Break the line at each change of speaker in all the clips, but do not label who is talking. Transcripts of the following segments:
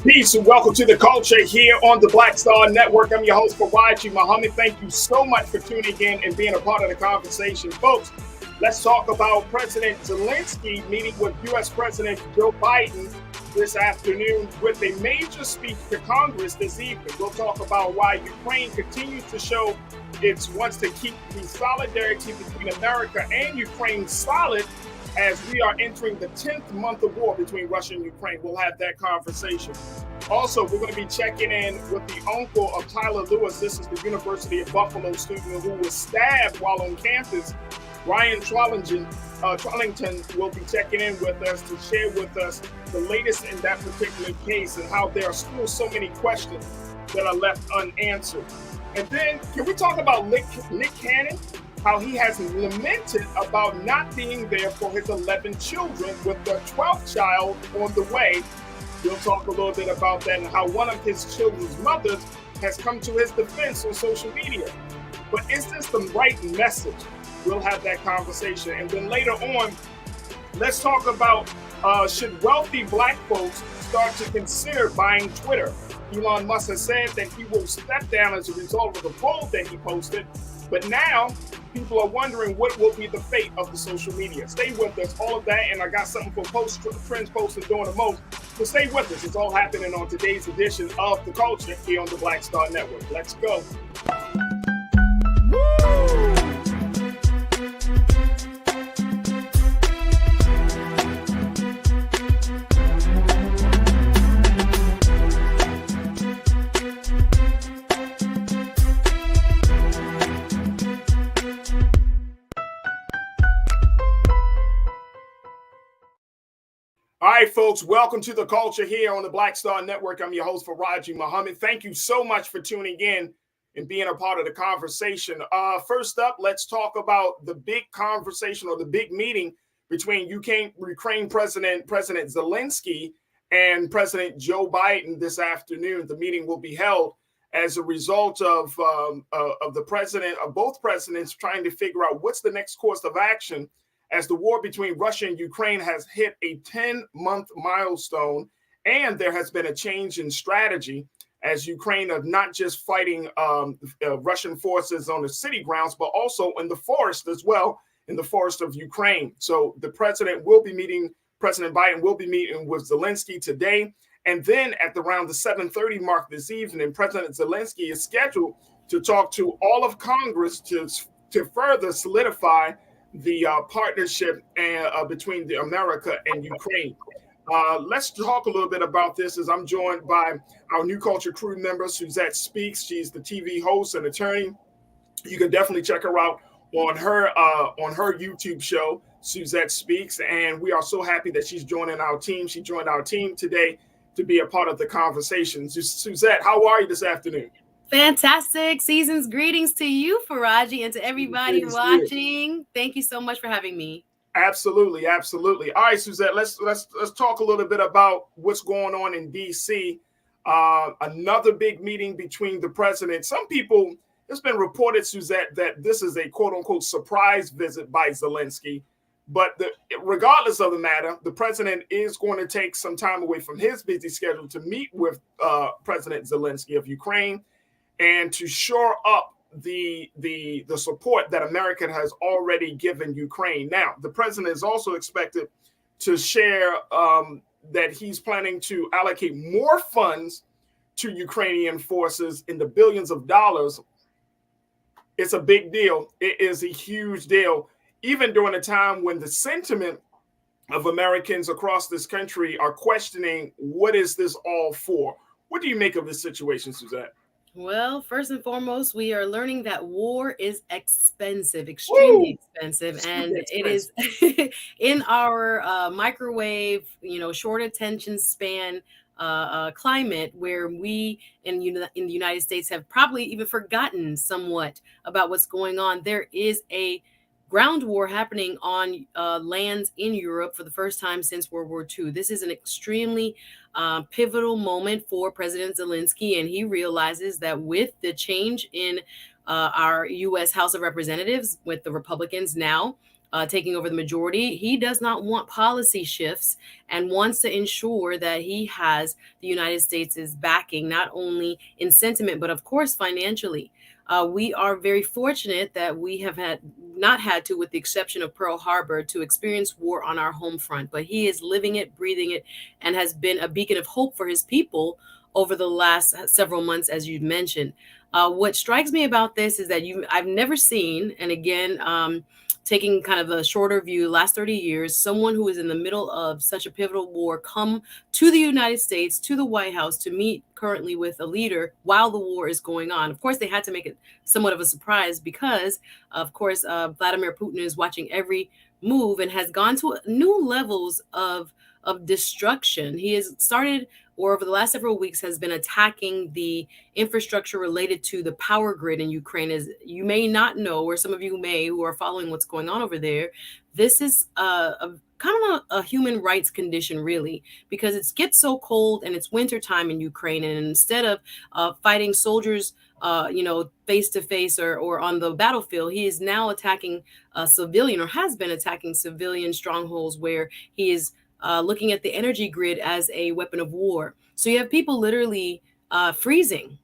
Peace and welcome to the culture here on the Black Star Network. I'm your host, Fawad Muhammad. Thank you so much for tuning in and being a part of the conversation. Folks, let's talk about President Zelenskyy meeting with U.S. President Joe Biden this afternoon with a major speech to Congress this evening. We'll talk about why Ukraine continues to show it wants to keep the solidarity between America and Ukraine solid as we are entering the 10th month of war between Russia and Ukraine. We'll have that conversation. Also, we're going to be checking in with the uncle of Tyler Lewis. This is the University of Buffalo student who was stabbed while on campus. Ryan Trollington will be checking in with us to share with us the latest in that particular case and how there are still so many questions that are left unanswered. And then, can we talk about Nick Cannon? How he has lamented about not being there for his 11 children with the 12th child on the way. We'll talk a little bit about that and how one of his children's mothers has come to his defense on social media. But is this the right message? We'll have that conversation. And then later on, let's talk about should wealthy black folks start to consider buying Twitter? Elon Musk has said that he will step down as a result of the poll that he posted. But now, people are wondering what will be the fate of the social media. Stay with us, all of that, and I got something for trends posted during the most. So stay with us. It's all happening on today's edition of The Culture here on the Black Star Network. Let's go. All right, folks, welcome to The Culture here on the Black Star Network. I'm your host, Fawad Muhammad. Thank you so much for tuning in and being a part of the conversation. First up, let's talk about the big conversation or the big meeting between Ukraine President Zelenskyy and President Joe Biden this afternoon. The meeting will be held as a result of both presidents trying to figure out what's the next course of action as the war between Russia and Ukraine has hit a 10-month milestone, and there has been a change in strategy as Ukraine are not just fighting Russian forces on the city grounds, but also in the forest as well, in the forest of Ukraine. So the President Biden will be meeting with Zelenskyy today. And then at around the 7:30 mark this evening, President Zelenskyy is scheduled to talk to all of Congress to further solidify the partnership between America and Ukraine. Let's talk a little bit about this as I'm joined by our New Culture crew member, Suzette Speaks. She's the TV host and attorney. You can definitely check her out on her YouTube show, Suzette Speaks. And we are so happy that she's joining our team. She joined our team today to be a part of the conversation. Suzette, how are you this afternoon?
Fantastic. Season's greetings to you, Faraji, and to everybody watching. Thank you so much for having me.
Absolutely, absolutely. All right, Suzette, let's talk a little bit about what's going on in D.C. Another big meeting between the president. Some people, it's been reported, Suzette, that this is a quote-unquote surprise visit by Zelenskyy. But regardless of the matter, the president is going to take some time away from his busy schedule to meet with President Zelenskyy of Ukraine and to shore up the support that America has already given Ukraine. Now, the president is also expected to share that he's planning to allocate more funds to Ukrainian forces in the billions of dollars. It's a big deal. It is a huge deal, even during a time when the sentiment of Americans across this country are questioning, what is this all for? What do you make of this situation, Suzette?
Well, first and foremost, we are learning that war is expensive, extremely expensive. And it is in our microwave, short attention span climate where we in the United States have probably even forgotten somewhat about what's going on. There is a ground war happening on lands in Europe for the first time since World War II. This is an extremely pivotal moment for President Zelenskyy, and he realizes that with the change in our U.S. House of Representatives, with the Republicans now taking over the majority. He does not want policy shifts and wants to ensure that he has the United States' backing, not only in sentiment, but of course financially. We are very fortunate that we have not had to, with the exception of Pearl Harbor, to experience war on our home front. But he is living it, breathing it, and has been a beacon of hope for his people over the last several months, as you mentioned. What strikes me about this is that I've never seen, and again, taking kind of a shorter view, last 30 years, someone who is in the middle of such a pivotal war come to the United States, to the White House, to meet currently with a leader while the war is going on. Of course, they had to make it somewhat of a surprise because, of course, Vladimir Putin is watching every move and has gone to new levels of destruction. He has started, or over the last several weeks, has been attacking the infrastructure related to the power grid in Ukraine. As you may not know, or some of you may, who are following what's going on over there, this is a kind of a human rights condition, really, because it gets so cold and it's wintertime in Ukraine. And instead of fighting soldiers, face to face or on the battlefield, he is now attacking civilian, or has been attacking civilian strongholds where he is looking at the energy grid as a weapon of war. So you have people literally freezing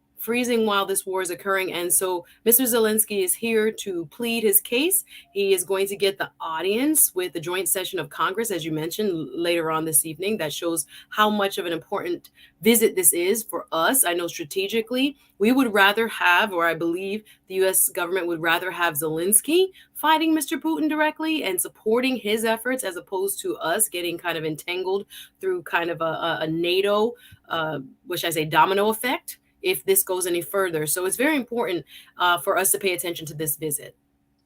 while this war is occurring. And so Mr. Zelenskyy is here to plead his case. He is going to get the audience with the joint session of Congress, as you mentioned, later on this evening. That shows how much of an important visit this is for us. I know strategically we would rather have, or I believe the U.S. government would rather have Zelenskyy fighting Mr. Putin directly and supporting his efforts, as opposed to us getting kind of entangled through kind of a NATO, which I say domino effect, if this goes any further. So it's very important for us to pay attention to this visit.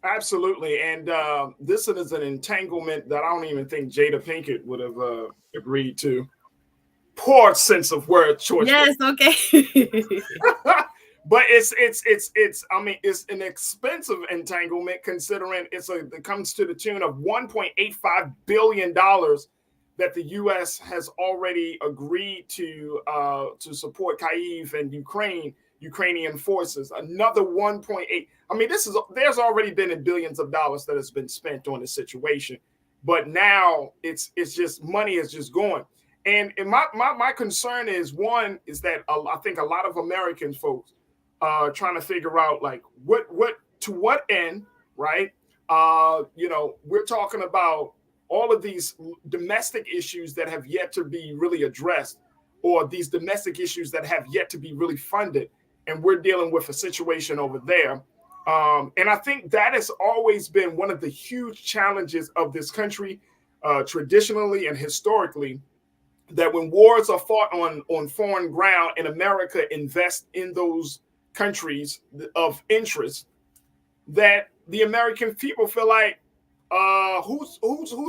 Absolutely. And this is an entanglement that I don't even think Jada Pinkett would have agreed to. Poor sense of word choice.
Yes, okay.
But it's I mean, it's an expensive entanglement, considering it comes to the tune of $1.85 billion that the U.S. has already agreed to support Kyiv and Ukrainian forces. Another 1.8. I mean, there's already been billions of dollars that has been spent on this situation, but now it's just money is just going. And my concern is, one is that I think a lot of American folks trying to figure out, like, what to what end, right? We're talking about all of these domestic issues that have yet to be really addressed, or these domestic issues that have yet to be really funded, and we're dealing with a situation over there. And I think that has always been one of the huge challenges of this country, traditionally and historically, that when wars are fought on foreign ground and America invests in those countries of interest, that the American people feel like, who's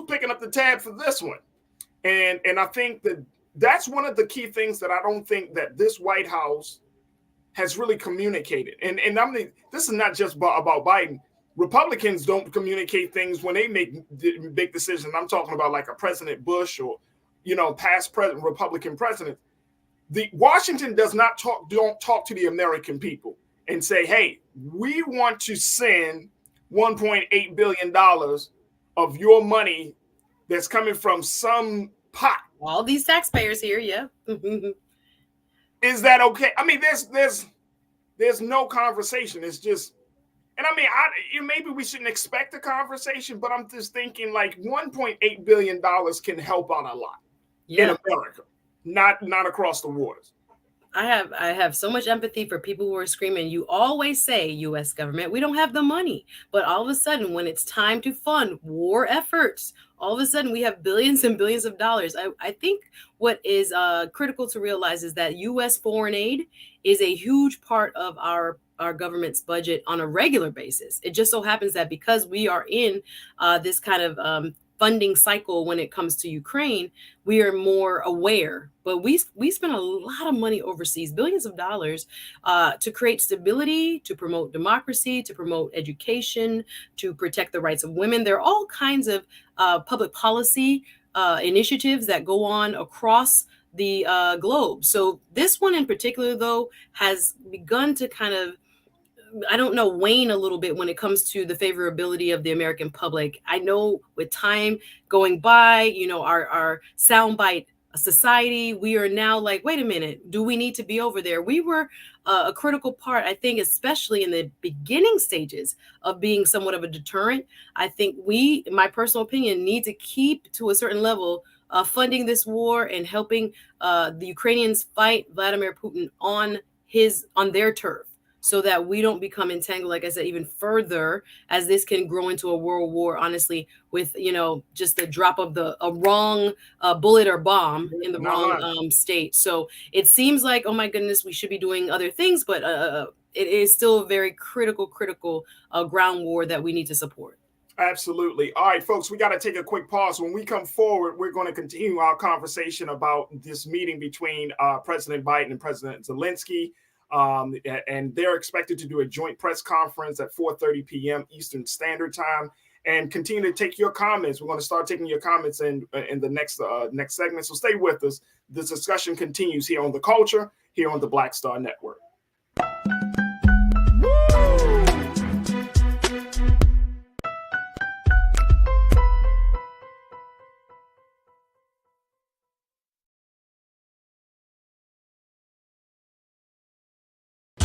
picking up the tab for this one? And I think that's one of the key things that I don't think that this White House has really communicated. And this is not just about Biden. Republicans don't communicate things when they make big decisions. I'm talking about like a President Bush, or past Republican presidents. The Washington don't talk to the American people and say, hey, we want to send $1.8 billion of your money that's coming from some pot.
All these taxpayers here, yeah.
Is that okay? I mean, there's no conversation. It's just, and I mean, maybe we shouldn't expect a conversation, but I'm just thinking, like, $1.8 billion can help out a lot in America, not across the waters.
I have so much empathy for people who are screaming, you always say, U.S. government, we don't have the money. But all of a sudden, when it's time to fund war efforts, all of a sudden we have billions and billions of dollars. I think what is critical to realize is that U.S. foreign aid is a huge part of our government's budget on a regular basis. It just so happens that because we are in this kind of funding cycle when it comes to Ukraine, we are more aware. But we spend a lot of money overseas, billions of dollars, to create stability, to promote democracy, to promote education, to protect the rights of women. There are all kinds of public policy initiatives that go on across the globe. So this one in particular, though, has begun to kind of I don't know, wane a little bit when it comes to the favorability of the American public. I know with time going by, you know, our soundbite society, we are now like, wait a minute, do we need to be over there? We were a critical part, I think, especially in the beginning stages of being somewhat of a deterrent. I think we, in my personal opinion, need to keep to a certain level funding this war and helping the Ukrainians fight Vladimir Putin on their turf, so that we don't become entangled, like I said, even further, as this can grow into a world war, honestly, with, you know, just the drop of a wrong bullet or bomb in the wrong state. So it seems like, oh my goodness, we should be doing other things, but it is still a very critical ground war that we need to support.
Absolutely. All right, folks, we got to take a quick pause. When we come forward, we're going to continue our conversation about this meeting between President Biden and President Zelenskyy. And they're expected to do a joint press conference at 4:30 p.m. Eastern Standard Time, and continue to take your comments. We're going to start taking your comments in the next segment. So stay with us. This discussion continues here on The Culture, here on the Black Star Network.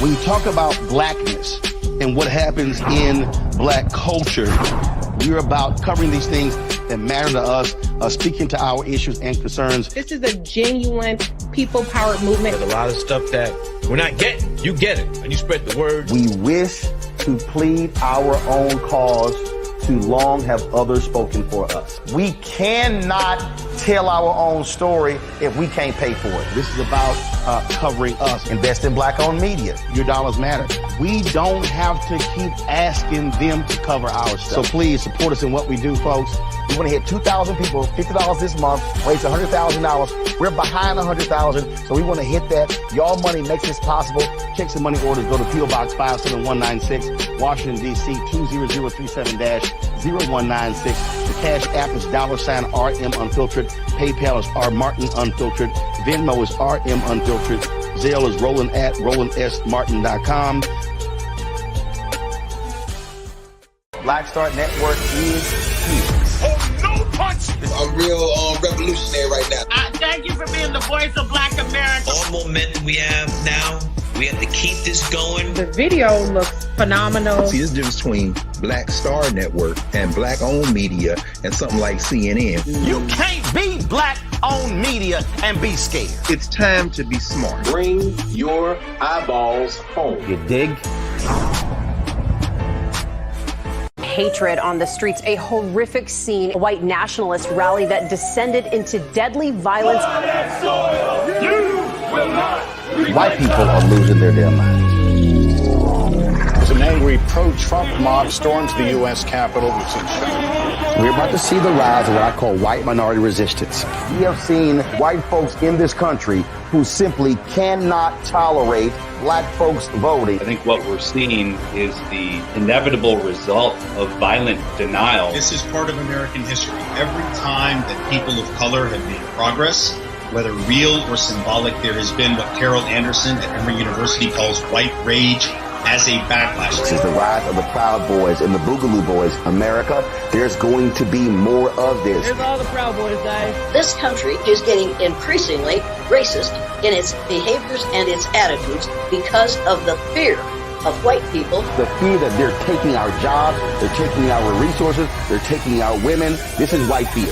When you talk about blackness and what happens in black culture, we're about covering these things that matter to us, speaking to our issues and concerns.
This is a genuine people-powered movement.
There's a lot of stuff that we're not getting. You get it, and you spread the word.
We wish to plead our own cause. Too long have others spoken for us. We cannot tell our own story if we can't pay for it. This is about covering us. Invest in black-owned media. Your dollars matter. We don't have to keep asking them to cover our stuff. So please support us in what we do, folks. We want to hit 2,000 people, $50 this month, raise $100,000. We're behind 100,000, so we want to hit that. Y'all money makes this possible. Checks and money orders go to P.O. Box 57196, Washington, D.C. 20037-0196. The Cash App is $RM Unfiltered. PayPal is R Martin Unfiltered. Venmo is RM Unfiltered. Zelle is Roland at RolandSMartin.com. Black Star Network is here.
Oh, no punch!
I'm real revolutionary right now.
Thank you for being the voice of Black America.
All momentum we have now, we have to keep this going.
The video looks phenomenal.
See, this difference between Black Star Network and black-owned media and something like CNN.
You can't be black-owned media and be scared.
It's time to be smart.
Bring your eyeballs home.
You dig?
Hatred on the streets, a horrific scene, a white nationalist rally that descended into deadly violence.
White people are losing their damn minds.
As an angry pro-Trump mob storms the U.S. Capitol,
we're about to see the rise of what I call white minority resistance. We have seen white folks in this country who simply cannot tolerate black folks voting.
I think what we're seeing is the inevitable result of violent denial.
This is part of American history. Every time that people of color have made progress, whether real or symbolic, there has been what Carol Anderson at Emory University calls white rage as a backlash.
This is the rise of the Proud Boys and the Boogaloo Boys. America, there's going to be more of this.
Here's all the Proud Boys, guys.
This country is getting increasingly racist in its behaviors and its attitudes because of the fear of white people.
The fear that they're taking our jobs, they're taking our resources, they're taking our women. This is white fear.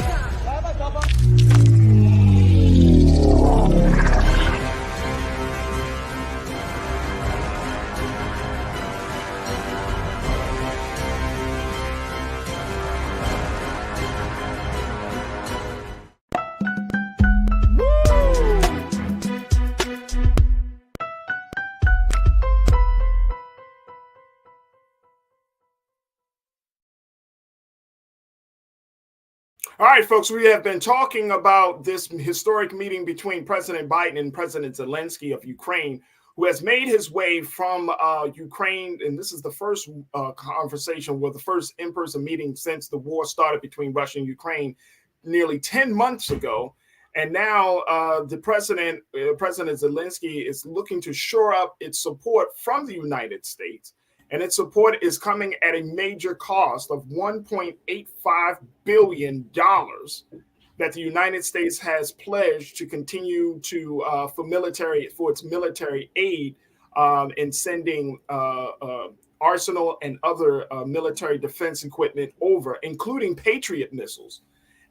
All right, folks, we have been talking about this historic meeting between President Biden and President Zelenskyy of Ukraine, who has made his way from Ukraine. And this is the first conversation, the first in-person meeting since the war started between Russia and Ukraine nearly 10 months ago. And now the President Zelenskyy is looking to shore up its support from the United States And its support is coming at a major cost of $1.85 billion that the United States has pledged to continue to for its military aid in sending arsenal and other military defense equipment over, including Patriot missiles.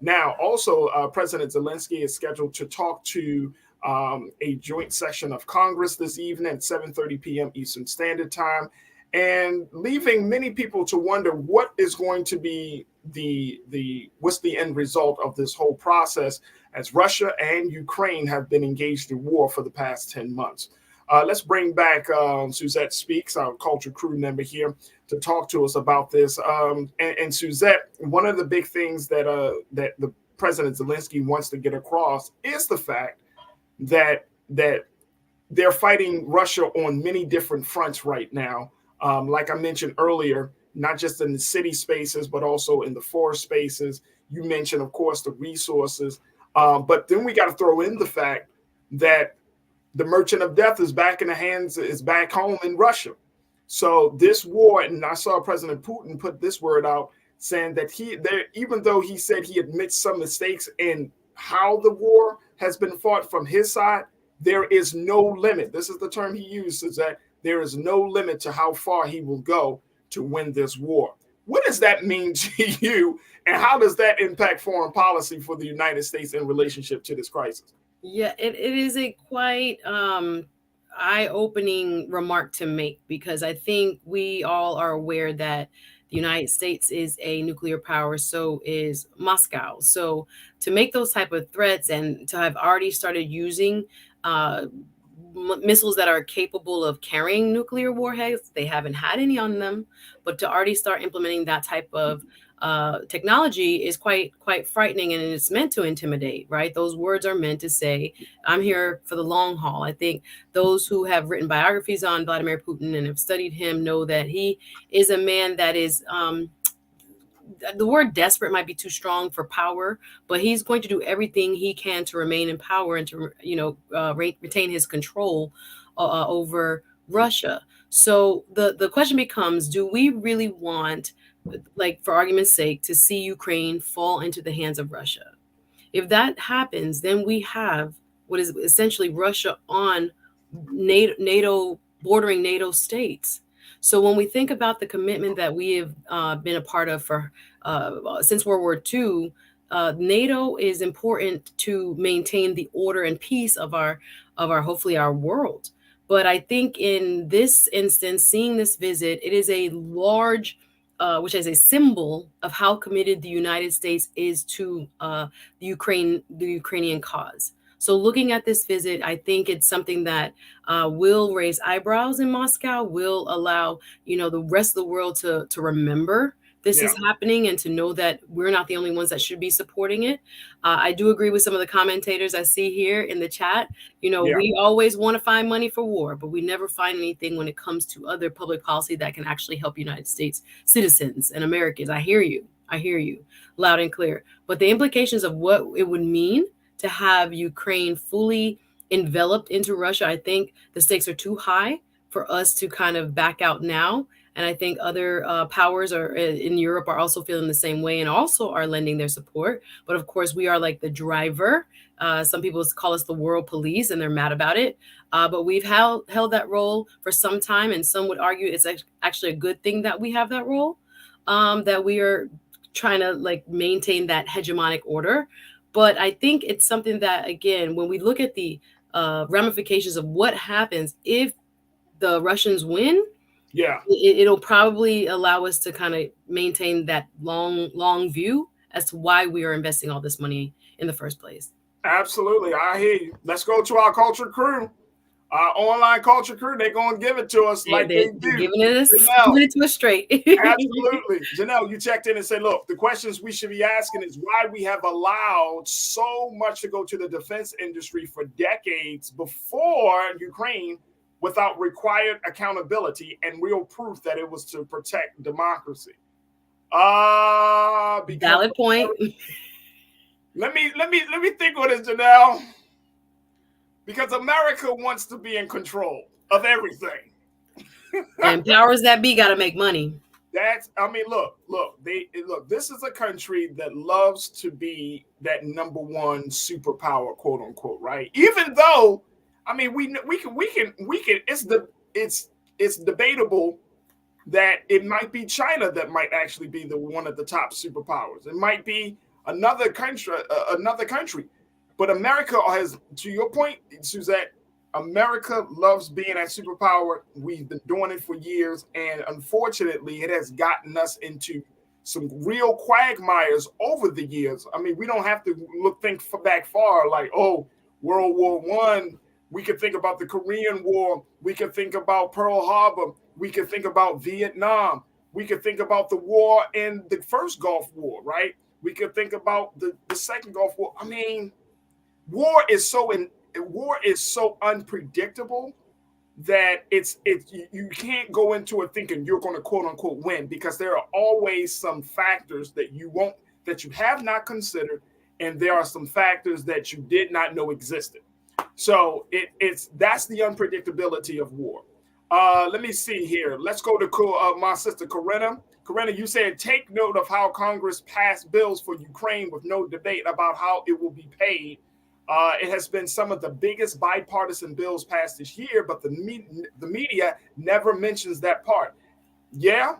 Now, also, President Zelenskyy is scheduled to talk to a joint session of Congress this evening at 7:30 p.m. Eastern Standard Time, and leaving many people to wonder what is going to be what's the end result of this whole process, as Russia and Ukraine have been engaged in war for the past 10 months. Let's bring back Suzette Speaks, our culture crew member here, to talk to us about this. And Suzette, one of the big things that the President Zelenskyy wants to get across is the fact that they're fighting Russia on many different fronts right now. Like I mentioned earlier, not just in the city spaces, but also in the forest spaces. You mentioned, of course, the resources. But then we got to throw in the fact that the merchant of death is back home in Russia. So this war, and I saw President Putin put this word out, saying that even though he said he admits some mistakes in how the war has been fought from his side, there is no limit. This is the term he uses, that there is no limit to how far he will go to win this war. What does that mean to you, and how does that impact foreign policy for the United States in relationship to this crisis?
Yeah, it is a quite eye-opening remark to make, because I think we all are aware that the United States is a nuclear power, so is Moscow. So to make those type of threats and to have already started using missiles that are capable of carrying nuclear warheads, they haven't had any on them, but to already start implementing that type of technology is quite frightening, and it's meant to intimidate, right? Those words are meant to say, I'm here for the long haul. I think those who have written biographies on Vladimir Putin and have studied him know that he is a man that is, the word desperate might be too strong for power, but he's going to do everything he can to remain in power and to, retain his control over Russia. So the question becomes, do we really want, like, for argument's sake, to see Ukraine fall into the hands of Russia? If that happens, then we have what is essentially Russia on NATO bordering NATO states. So when we think about the commitment that we have been a part of for since World War II, NATO is important to maintain the order and peace of our hopefully our world. But I think in this instance, seeing this visit, it is a large, which is a symbol of how committed the United States is to the Ukrainian cause. So looking at this visit, I think it's something that will raise eyebrows in Moscow, will allow, the rest of the world to remember this is happening and to know that we're not the only ones that should be supporting it. I do agree with some of the commentators I see here in the chat. We always want to find money for war, but we never find anything when it comes to other public policy that can actually help United States citizens and Americans. I hear you loud and clear. But the implications of what it would mean to have Ukraine fully enveloped into Russia, I think the stakes are too high for us to kind of back out now. And I think other powers in Europe are also feeling the same way and also are lending their support. But of course, we are like the driver. Some people call us the world police, and they're mad about it. But we've held that role for some time, and some would argue it's actually a good thing that we have that role, that we are trying to maintain that hegemonic order. But I think it's something that, again, when we look at the ramifications of what happens if the Russians win, it'll probably allow us to kind of maintain that long view as to why we are investing all this money in the first place.
Absolutely. I hear you. Let's go to our culture crew. Our online culture crew, they're going to give it to us like they do.
Giving it to us straight.
Absolutely. Janelle, you checked in and said, look, the questions we should be asking is why we have allowed so much to go to the defense industry for decades before Ukraine without required accountability and real proof that it was to protect democracy.
Valid point.
Let me think on this, Janelle. Because America wants to be in control of everything.
And powers that be got to make money.
Look, this is a country that loves to be that number one superpower, quote unquote, right? Even though, I mean, we can, it's debatable that it might be China that might actually be the one of the top superpowers. It might be another country. But America has, to your point, Suzette, America loves being a superpower. We've been doing it for years, and unfortunately, it has gotten us into some real quagmires over the years. I mean, we don't have to think back far, like, oh, World War One. We could think about the Korean War. We could think about Pearl Harbor. We could think about Vietnam. We could think about the war in the first Gulf War, right? We could think about the second Gulf War. I mean, war is so unpredictable that you can't go into it thinking you're going to quote unquote win, because there are always some factors that you have not considered, and there are some factors that you did not know existed. So that's the unpredictability of war. Let me see here. Let's go to my sister Corinna. Corinna, you said take note of how Congress passed bills for Ukraine with no debate about how it will be paid. It has been some of the biggest bipartisan bills passed this year, but the media never mentions that part. Yeah,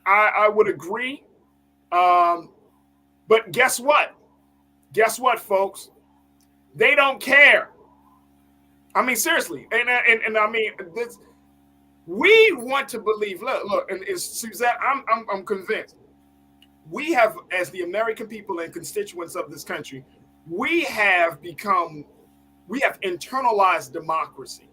I would agree. But guess what? Guess what, folks? They don't care. I mean, seriously. And I mean, this. We want to believe. Look, and it's Suzette. I'm convinced. We have, as the American people and constituents of this country, we have internalized democracy,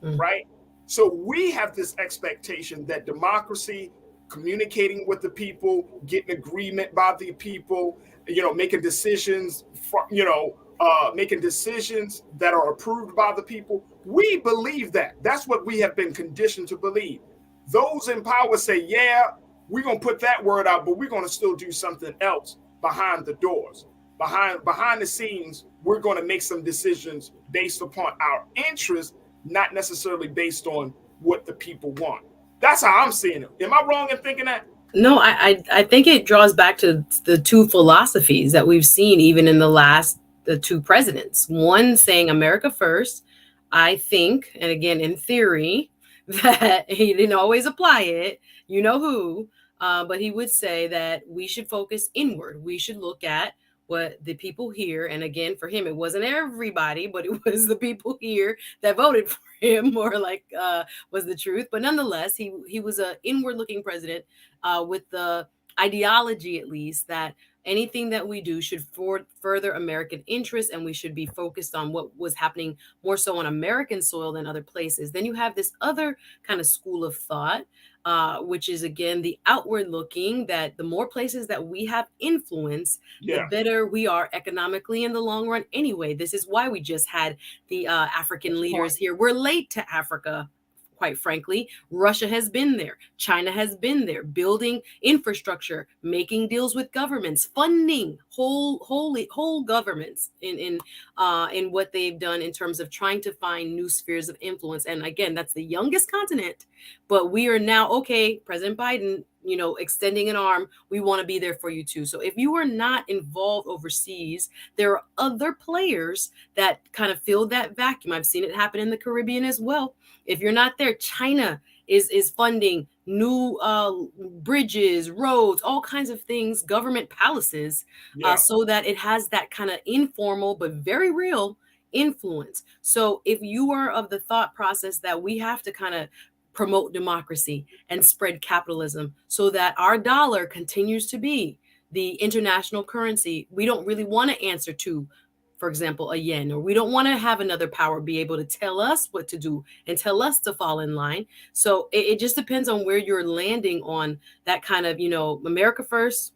right? So we have this expectation that democracy, communicating with the people, getting agreement by the people, making decisions, making decisions that are approved by the people. We believe that. That's what we have been conditioned to believe. Those in power say, yeah, we're going to put that word out, but we're going to still do something else behind the doors. Behind the scenes, we're going to make some decisions based upon our interests, not necessarily based on what the people want. That's how I'm seeing it. Am I wrong in thinking that?
No, I think it draws back to the two philosophies that we've seen even in the two presidents. One saying America first. I think, and again, in theory, that he didn't always apply it, but he would say that we should focus inward. We should look at what the people here, and again, for him, it wasn't everybody, but it was the people here that voted for him, was the truth. But nonetheless, he was an inward-looking president with the ideology, at least, that anything that we do should further American interests, and we should be focused on what was happening more so on American soil than other places. Then you have this other kind of school of thought, which is, again, the outward looking, that the more places that we have influence, the better we are economically in the long run anyway. This is why we just had the African leaders here. We're late to Africa. Quite frankly, Russia has been there. China has been there, building infrastructure, making deals with governments, funding whole governments in what they've done in terms of trying to find new spheres of influence. And again, that's the youngest continent, but we are now, okay, President Biden, extending an arm, we want to be there for you too. So if you are not involved overseas, there are other players that kind of fill that vacuum. I've seen it happen in the Caribbean as well. If you're not there, China is funding new bridges, roads, all kinds of things, government palaces, so that it has that kind of informal but very real influence. So if you are of the thought process that we have to kind of promote democracy and spread capitalism so that our dollar continues to be the international currency, we don't really want to answer to, for example, a yen, or we don't want to have another power be able to tell us what to do and tell us to fall in line. So it just depends on where you're landing on that kind of, America first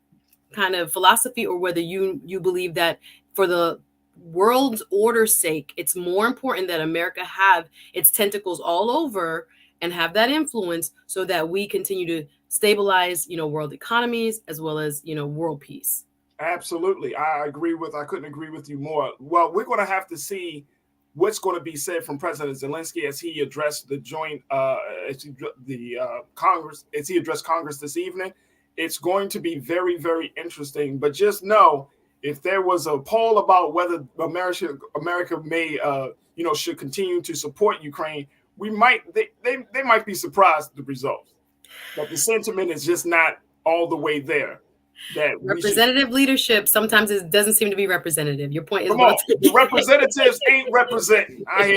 kind of philosophy, or whether you believe that for the world's order's sake, it's more important that America have its tentacles all over and have that influence so that we continue to stabilize, world economies as well as, world peace.
Absolutely. I couldn't agree with you more. Well, we're going to have to see what's going to be said from President Zelenskyy as he addressed the joint Congress, as he addressed Congress this evening. It's going to be very, very interesting. But just know, if there was a poll about whether America may, should continue to support Ukraine, they might be surprised at the results. But the sentiment is just not all the way there. That
representative leadership sometimes it doesn't seem to be representative. Your point is
the representatives ain't representing. I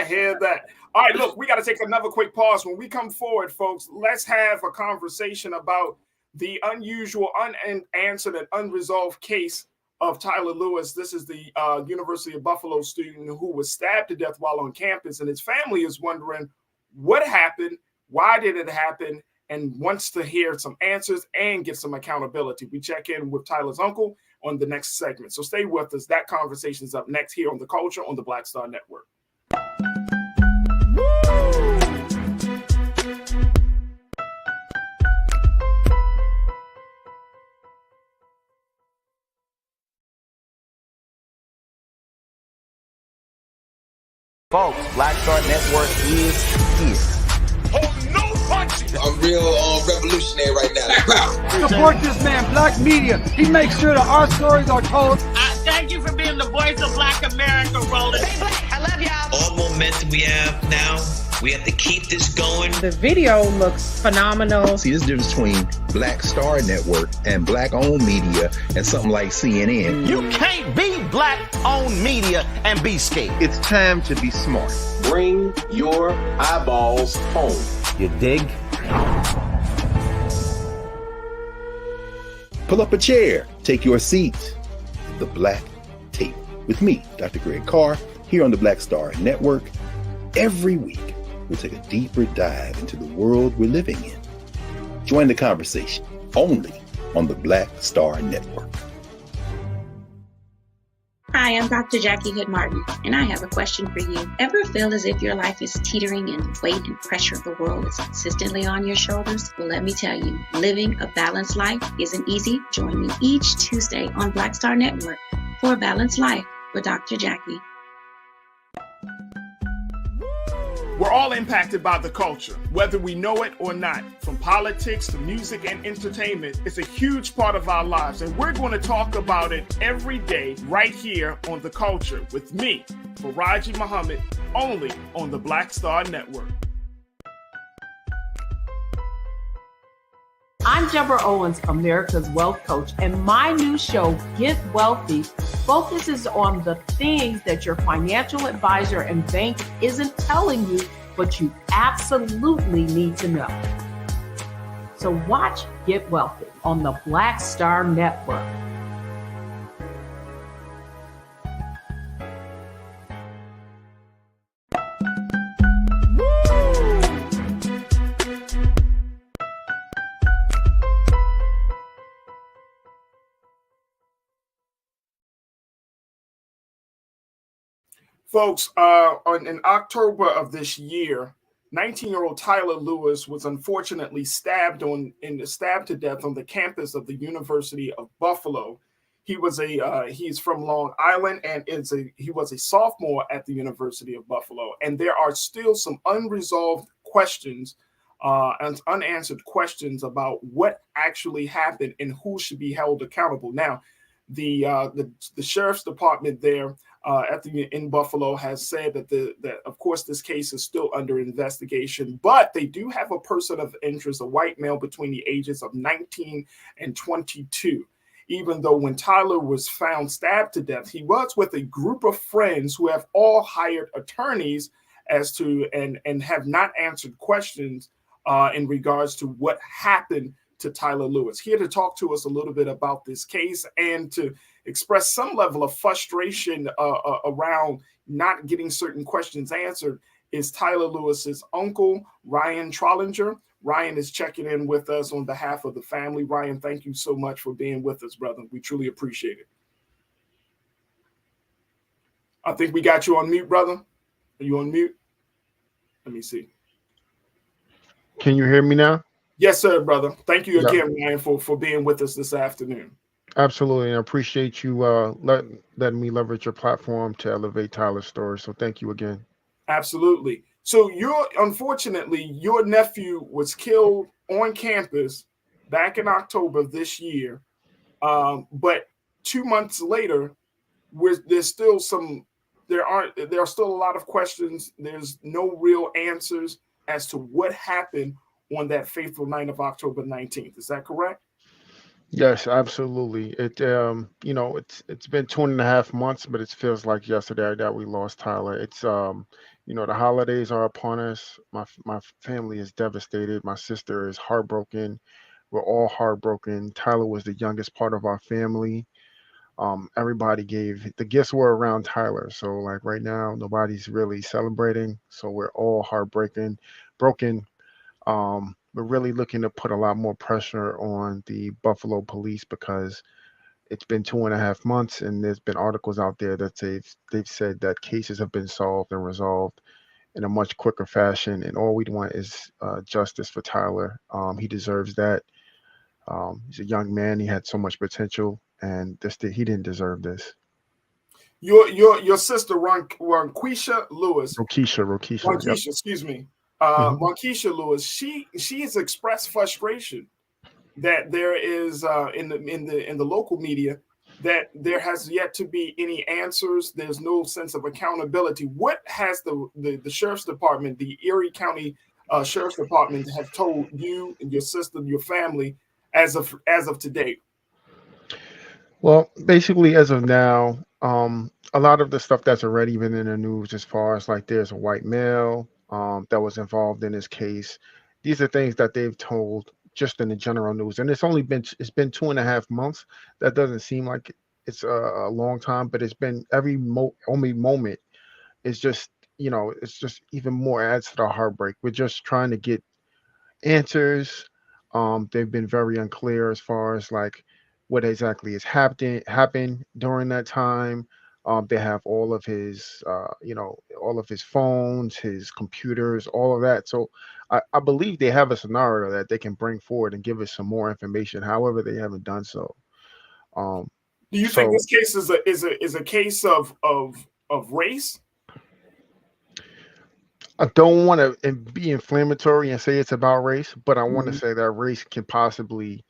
hear that. All right, look, we got to take another quick pause. When we come forward, folks, let's have a conversation about the unusual, unanswered, and unresolved case of Tyler Lewis. This is the University of Buffalo student who was stabbed to death while on campus, and his family is wondering what happened, why did it happen, and wants to hear some answers and get some accountability. We check in with Tyler's uncle on the next segment. So stay with us. That conversation is up next here on The Culture on the Black Star Network.
Folks, Black Star Network is here.
I'm real revolutionary right now.
Support this man, Black Media. He makes sure that our stories are told.
Thank you for being the voice of Black America, Roland.
I love y'all.
All momentum we have now, we have to keep this going.
The video looks phenomenal.
See, this difference between Black Star Network and black-owned media and something like CNN.
You can't be black-owned media and be scared.
It's time to be smart.
Bring your eyeballs home.
You dig?
Pull up a chair. Take your seat. The Black Tape. With me, Dr. Greg Carr, here on the Black Star Network. Every week, we'll take a deeper dive into the world we're living in. Join the conversation only on the Black Star Network.
Hi, I'm Dr. Jackie Hood Martin, and I have a question for you. Ever feel as if your life is teetering and the weight and pressure of the world is consistently on your shoulders? Well, let me tell you, living a balanced life isn't easy. Join me each Tuesday on Black Star Network for a Balanced Life with Dr. Jackie.
We're all impacted by the culture, whether we know it or not. From politics to music and entertainment, it's a huge part of our lives, and we're going to talk about it every day right here on The Culture with me, Faraji Muhammad, only on the Black Star Network.
I'm Deborah Owens, America's Wealth Coach, and my new show, Get Wealthy, focuses on the things that your financial advisor and bank isn't telling you, but you absolutely need to know. So watch Get Wealthy on the Black Star Network.
Folks, in October of this year, 19-year-old Tyler Lewis was unfortunately stabbed to death on the campus of the University of Buffalo. He's from Long Island and he was a sophomore at the University of Buffalo. And there are still some unresolved questions and unanswered questions about what actually happened and who should be held accountable. Now, the sheriff's department there in Buffalo has said that of course this case is still under investigation, but they do have a person of interest, a white male between the ages of 19 and 22. Even though when Tyler was found stabbed to death, he was with a group of friends who have all hired attorneys and have not answered questions in regards to what happened to Tyler Lewis. Here to talk to us a little bit about this case and to express some level of frustration around not getting certain questions answered is Tyler Lewis's uncle, Ryan Trollinger. Ryan is checking in with us on behalf of the family. Ryan, thank you so much for being with us, brother. We truly appreciate it. I think we got you on mute, brother. Are you on mute? Let me see.
Can you hear me now?
Yes, sir, brother. Thank you again, Ryan, for being with us this afternoon.
Absolutely. And I appreciate you letting me leverage your platform to elevate Tyler's story. So thank you again.
Absolutely. So unfortunately, your nephew was killed on campus back in October this year. But 2 months later, there are still a lot of questions. There's no real answers as to what happened on that fateful night of October 19th. Is that correct?
Yes, absolutely. It's been 2.5 months, but it feels like yesterday that we lost Tyler. The holidays are upon us. My family is devastated. My sister is heartbroken. We're all heartbroken. Tyler was the youngest part of our family. Everybody gave the gifts were around Tyler. So like right now, nobody's really celebrating. So we're all broken. We're really looking to put a lot more pressure on the Buffalo police because it's been 2.5 months, and there's been articles out there that they've said that cases have been solved and resolved in a much quicker fashion. And all we want is justice for Tyler. He deserves that. He's a young man. He had so much potential, and he didn't deserve this.
Your sister Ronquisha Lewis.
Ronquisha. Yep.
Excuse me. Ronquisha Lewis. She has expressed frustration that there is in the local media that there has yet to be any answers. There's no sense of accountability. What has the sheriff's department, the Erie County Sheriff's Department, have told you and your sister, your family, as of today?
Well, basically, as of now, a lot of the stuff that's already been in the news, as far as like there's a white male that was involved in this case. These are things that they've told just in the general news, and it's been 2.5 months. That doesn't seem like it's a long time, but it's been only moment. It's just it's just even more adds to the heartbreak. We're just trying to get answers. They've been very unclear as far as like what exactly has happened during that time. They have all of his phones, his computers, all of that. So I believe they have a scenario that they can bring forward and give us some more information. However, they haven't done so.
Do you think this case is a case of race?
I don't want to be inflammatory and say it's about race, but I want to say that race can possibly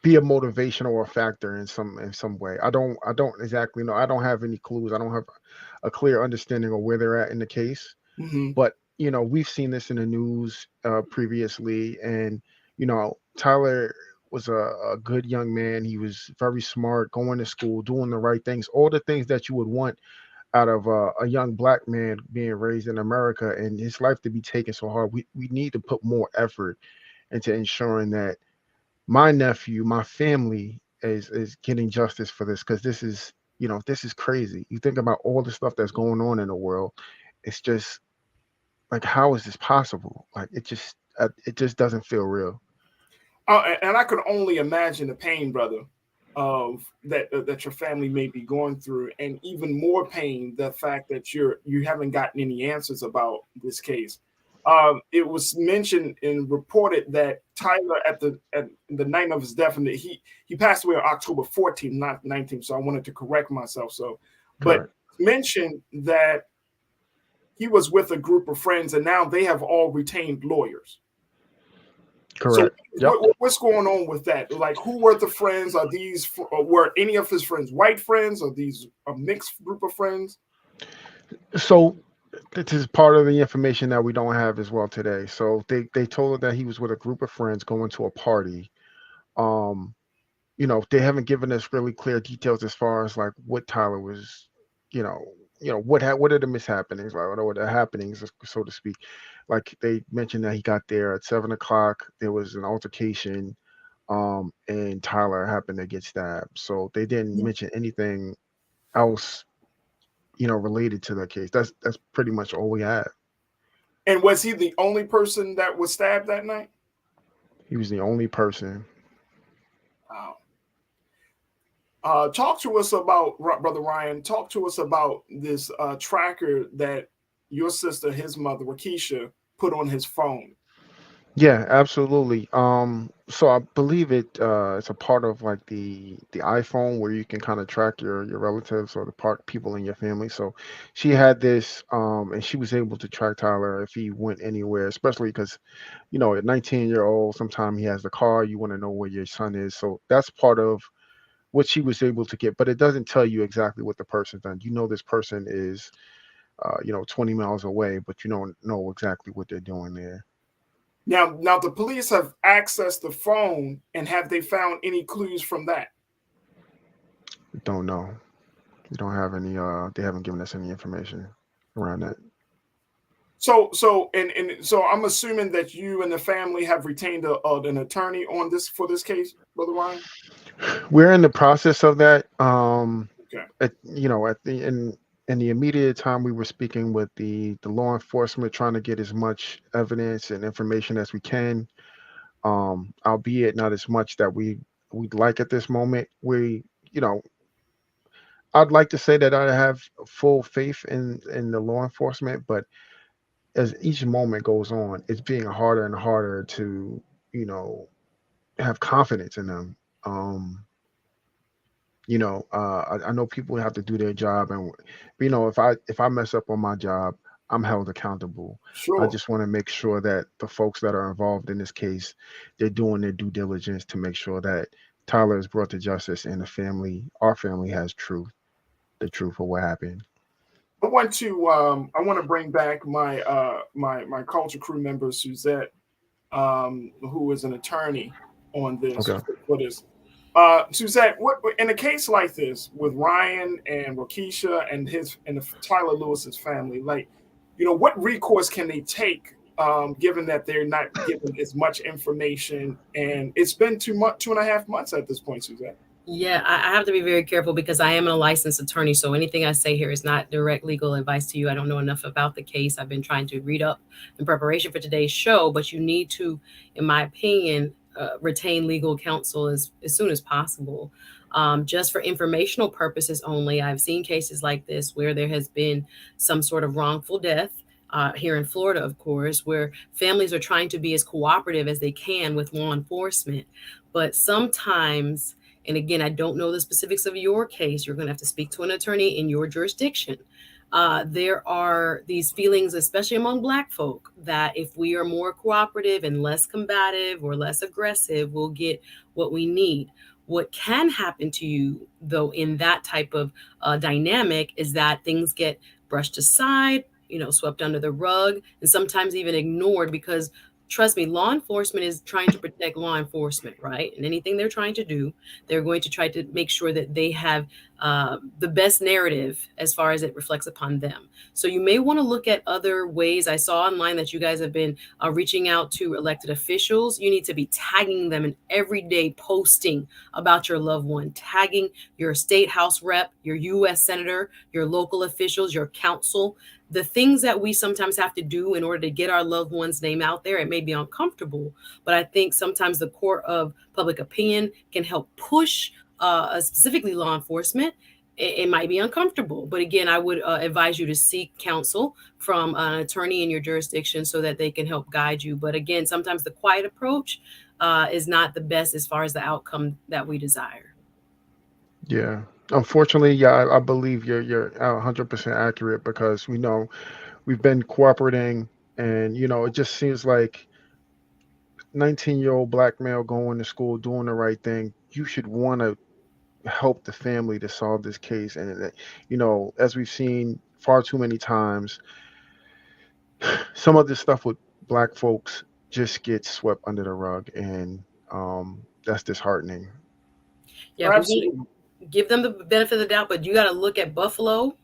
be a motivation or a factor in some way. I don't exactly know. I don't have any clues. I don't have a clear understanding of where they're at in the case. But we've seen this in the news previously, and Tyler was a good young man. He was very smart, going to school, doing the right things, all the things that you would want out of a young black man being raised in America, and his life to be taken so hard. We need to put more effort into ensuring that my nephew, my family is getting justice for this, because this is crazy. You think about all the stuff that's going on in the world. It's just like, how is this possible? Like, it just doesn't feel real.
And I could only imagine the pain, brother, of that your family may be going through, and even more pain, the fact that you haven't gotten any answers about this case. It was mentioned and reported that Tyler, at the night of his death, and he passed away on October 14th, not 19th. So I wanted to correct myself. But mentioned that he was with a group of friends, and now they have all retained lawyers.
Correct.
So what's going on with that? Like, who were the friends? Were any of his friends white friends? Are these a mixed group of friends?
So this is part of the information that we don't have as well today. So they told her that he was with a group of friends going to a party. They haven't given us really clear details as far as like what Tyler was, what are the mishappenings, like, or the happenings, so to speak. Like, they mentioned that he got there at 7:00. There was an altercation, and Tyler happened to get stabbed. So they didn't mention anything else, related to the case. That's pretty much all we have.
And was he the only person that was stabbed that night?
He was the only person.
Wow. Talk to us about, Brother Ryan, talk to us about this tracker that your sister, his mother, Rakisha, put on his phone.
Yeah, absolutely. So I believe it's a part of like the iPhone where you can kind of track your relatives or the part people in your family. So she had this, and she was able to track Tyler if he went anywhere, especially because, at 19-year-old, sometimes he has the car. You want to know where your son is. So that's part of what she was able to get, but it doesn't tell you exactly what the person's done. This person is, 20 miles away, but you don't know exactly what they're doing there.
Now the police have accessed the phone, and have they found any clues from that?
Don't know. We don't have any. They haven't given us any information around that.
So I'm assuming that you and the family have retained an attorney on this for this case, Brother Ryan.
We're in the process of that.
Okay.
At in the immediate time, we were speaking with the law enforcement, trying to get as much evidence and information as we can. Albeit not as much that we'd like at this moment. I'd like to say that I have full faith in the law enforcement, but as each moment goes on, it's being harder and harder to, you know, have confidence in them. Um, I know people have to do their job, and if I mess up on my job, I'm held accountable. I
Sure.
just want to make sure that the folks that are involved in this case, they're doing their due diligence to make sure that Tyler is brought to justice and our family has the truth of what happened.
I want to bring back my culture crew member Suzette, who is an attorney on this
Okay.
for this. Suzette, what in a case like this with Ryan and Rakisha and Tyler Lewis's family, like, what recourse can they take, given that they're not given as much information, and it's been 2.5 months at this point, Suzette?
Yeah, I have to be very careful because I am a licensed attorney. So anything I say here is not direct legal advice to you. I don't know enough about the case. I've been trying to read up in preparation for today's show, but you need to, in my opinion, retain legal counsel as soon as possible. Just for informational purposes only. I've seen cases like this where there has been some sort of wrongful death. Here in Florida, of course, where families are trying to be as cooperative as they can with law enforcement. But sometimes, and again, I don't know the specifics of your case. You're going to have to speak to an attorney in your jurisdiction. There are these feelings, especially among Black folk, that if we are more cooperative and less combative or less aggressive, we'll get what we need. What can happen to you, though, in that type of dynamic is that things get brushed aside, swept under the rug, and sometimes even ignored because trust me, law enforcement is trying to protect law enforcement, right? And anything they're trying to do, they're going to try to make sure that they have the best narrative as far as it reflects upon them. So you may want to look at other ways. I saw online that you guys have been reaching out to elected officials. You need to be tagging them in everyday posting about your loved one, tagging your state house rep, your U.S. senator, your local officials, your council. The things that we sometimes have to do in order to get our loved one's name out there, it may be uncomfortable, but I think sometimes the court of public opinion can help push specifically law enforcement. It might be uncomfortable, but again, I would advise you to seek counsel from an attorney in your jurisdiction so that they can help guide you. But again, sometimes the quiet approach is not the best as far as the outcome that we desire.
Yeah. Unfortunately, yeah, I believe you're 100% accurate because we know we've been cooperating, and it just seems like 19-year-old Black male going to school doing the right thing. You should want to help the family to solve this case, and as we've seen far too many times, some of this stuff with Black folks just gets swept under the rug, and that's disheartening.
Yeah, we're gonna give them the benefit of the doubt, but you got to look at Buffalo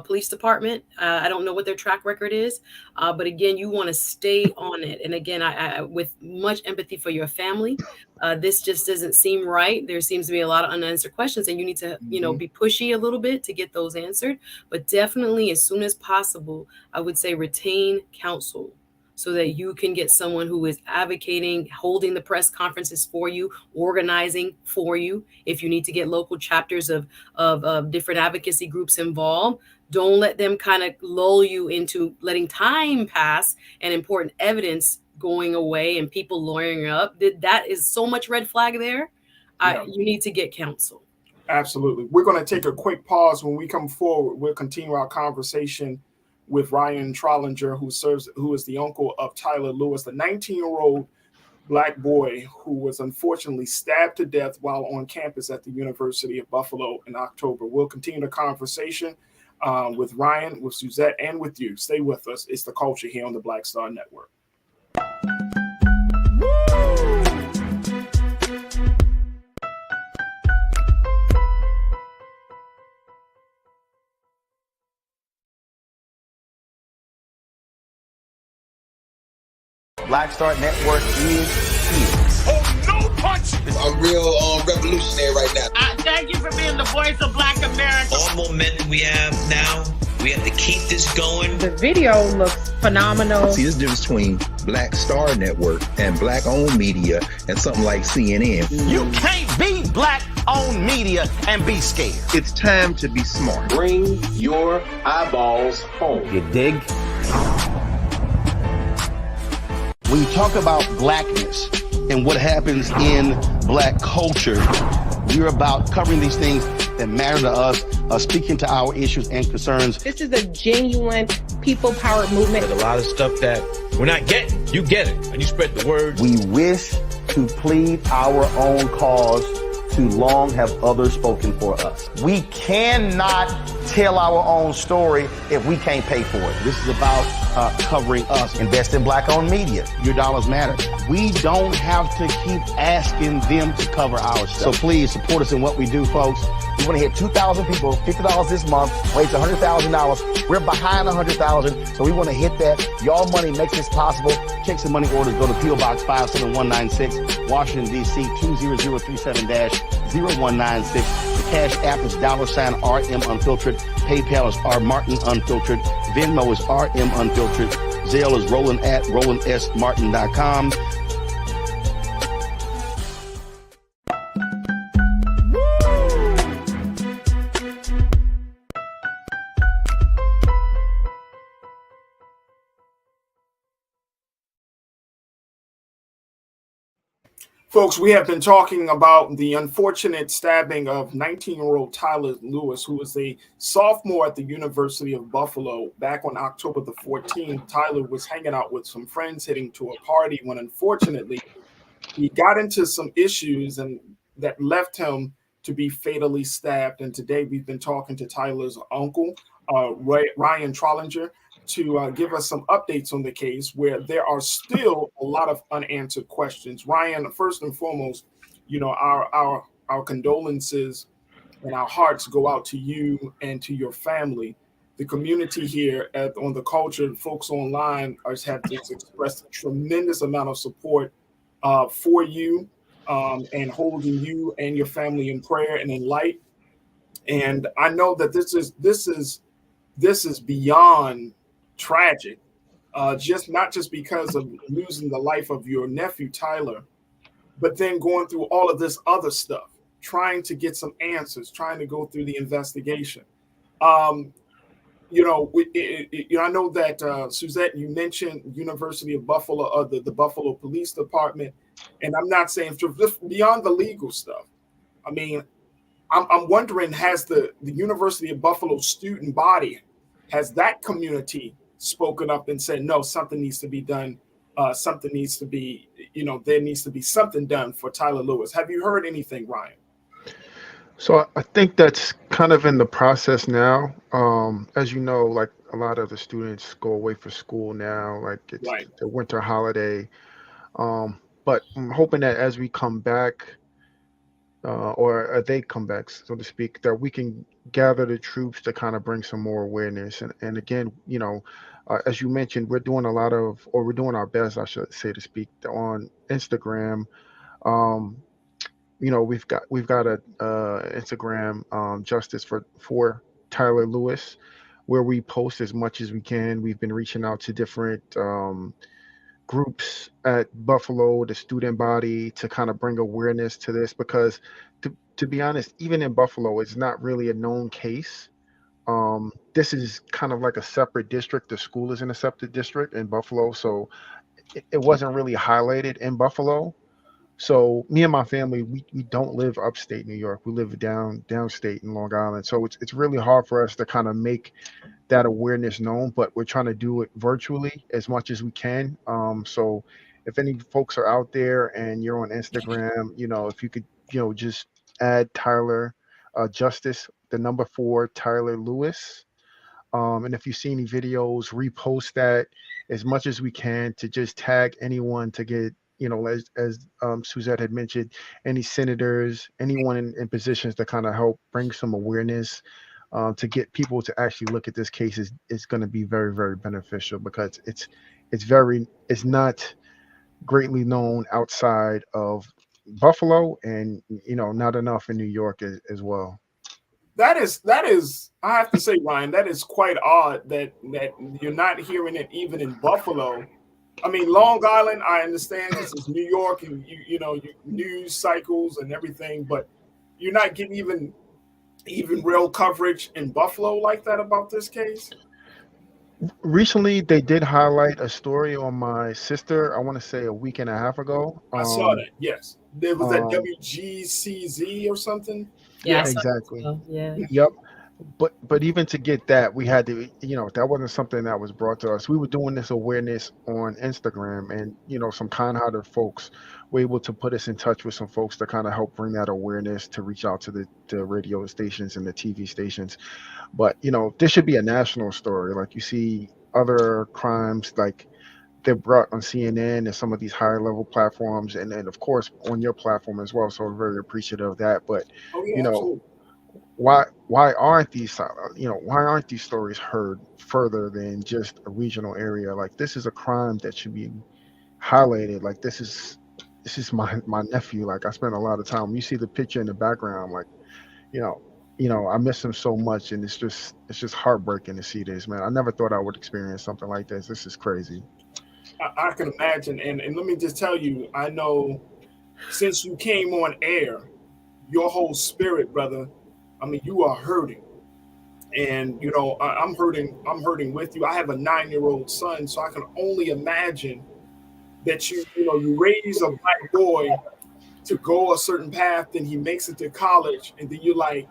Police Department. I don't know what their track record is, but again, you want to stay on it. And again, I with much empathy for your family, this just doesn't seem right. There seems to be a lot of unanswered questions, and you need to, be pushy a little bit to get those answered. But definitely, as soon as possible, I would say retain counsel, so that you can get someone who is advocating, holding the press conferences for you, organizing for you. If you need to get local chapters of different advocacy groups involved, don't let them kind of lull you into letting time pass and important evidence going away and people lawyering up, that is so much red flag there. You need to get counsel.
Absolutely. We're going to take a quick pause. When we come forward, we'll continue our conversation with Ryan Trollinger, who is the uncle of Tyler Lewis, the 19-year-old Black boy who was unfortunately stabbed to death while on campus at the University of Buffalo in October. We'll continue the conversation with Ryan, with Suzette, and with you. Stay with us. It's The Culture here on the Black Star Network.
Black Star Network is here.
Oh, no punch! I'm real revolutionary right now.
Thank you for being the voice of Black America.
All momentum we have now, we have to keep this going.
The video looks phenomenal.
See, this difference between Black Star Network and Black-owned media and something like CNN.
You can't be Black-owned media and be scared.
It's time to be smart.
Bring your eyeballs home.
You dig? When you talk about blackness and what happens in Black culture, we're about covering these things that matter to us, speaking to our issues and concerns.
This is a genuine people-powered movement.
There's a lot of stuff that we're not getting. You get it, and you spread the word.
We wish to plead our own cause. Too long have others spoken for us. We cannot tell our own story if we can't pay for it. This is about covering us. Invest in Black-owned media. Your dollars matter. We don't have to keep asking them to cover our stuff. So please support us in what we do, folks. We want to hit 2,000 people, $50 this month, raise $100,000. We're behind 100,000, so we want to hit that. Y'all money makes this possible. Checks and money orders go to P.O. Box 57196, Washington, D.C. 20037-0196. The Cash App is $RM Unfiltered. PayPal is R Martin Unfiltered. Venmo is RM Unfiltered. Zelle is Roland at RolandSMartin.com.
Folks, we have been talking about the unfortunate stabbing of 19-year-old Tyler Lewis, who was a sophomore at the University of Buffalo. Back on October the 14th, Tyler was hanging out with some friends, heading to a party, when unfortunately he got into some issues and that left him to be fatally stabbed. And today we've been talking to Tyler's uncle, Ryan Trollinger, to give us some updates on the case, where there are still a lot of unanswered questions. Ryan, first and foremost, you know, our condolences and our hearts go out to you and to your family. The community here on The Culture, folks online have just expressed a tremendous amount of support for you and holding you and your family in prayer and in light. And I know that this is beyond tragic, not just because of losing the life of your nephew Tyler, but then going through all of this other stuff, trying to get some answers, trying to go through the investigation. I know that Suzette, you mentioned University of Buffalo, the Buffalo Police Department, and I'm not saying just beyond the legal stuff. I mean, I'm wondering, has the University of Buffalo student body, has that community spoken up and said, no, something needs to be done. Something needs to be, there needs to be something done for Tyler Lewis. Have you heard anything, Ryan?
So I think that's kind of in the process now. As you know, like a lot of the students go away for school now, like it's the winter holiday. But I'm hoping that as we come back, or they come back, so to speak, that we can gather the troops to kind of bring some more awareness. And again, as you mentioned, we're doing we're doing our best, I should say, to speak, on Instagram. We've got a Instagram, Justice for Tyler Lewis, where we post as much as we can. We've been reaching out to different groups at Buffalo, the student body, to kind of bring awareness to this, because to be honest, even in Buffalo, it's not really a known case. This is kind of like a separate district. The school is in a separate district in Buffalo. So it wasn't really highlighted in Buffalo. So me and my family, we don't live upstate New York. We live downstate in Long Island. So it's really hard for us to kind of make that awareness known, but we're trying to do it virtually as much as we can. So if any folks are out there and you're on Instagram, if you could, just add Tyler Justice, the number 4, Tyler Lewis. And if you see any videos, repost that as much as we can to just tag anyone to get, as Suzette had mentioned, any senators, anyone in positions to kind of help bring some awareness to get people to actually look at this case is going to be very, very beneficial because it's not greatly known outside of Buffalo and, not enough in New York as well.
That is I have to say, Ryan, that is quite odd that you're not hearing it even in Buffalo. I mean, Long Island, I understand because it's New York and you news cycles and everything, but you're not getting even real coverage in Buffalo like that about this case.
Recently, they did highlight a story on my sister. I want to say a week and a half ago.
I saw that. Yes, there was that WGCZ or something.
Yeah,
exactly.
Yeah.
Yep. But even to get that, we had to, that wasn't something that was brought to us. We were doing this awareness on Instagram, and some kind-hearted folks were able to put us in touch with some folks to kind of help bring that awareness to reach out to the radio stations and the TV stations. But this should be a national story. Like you see other crimes like they're brought on CNN and some of these higher level platforms, and of course on your platform as well. So we're very appreciative of that. But
absolutely.
why aren't these stories heard further than just a regional area? Like this is a crime that should be highlighted. Like this is my nephew. Like I spent a lot of time. You see the picture in the background, like I miss him so much, and it's just heartbreaking to see this, man. I never thought I would experience something like this. This is crazy.
I can imagine, and let me just tell you, I know since you came on air, your whole spirit, brother. I mean, you are hurting, and I'm hurting. I'm hurting with you. I have a 9-year-old son, so I can only imagine that you raise a black boy to go a certain path, then he makes it to college, and then you're like,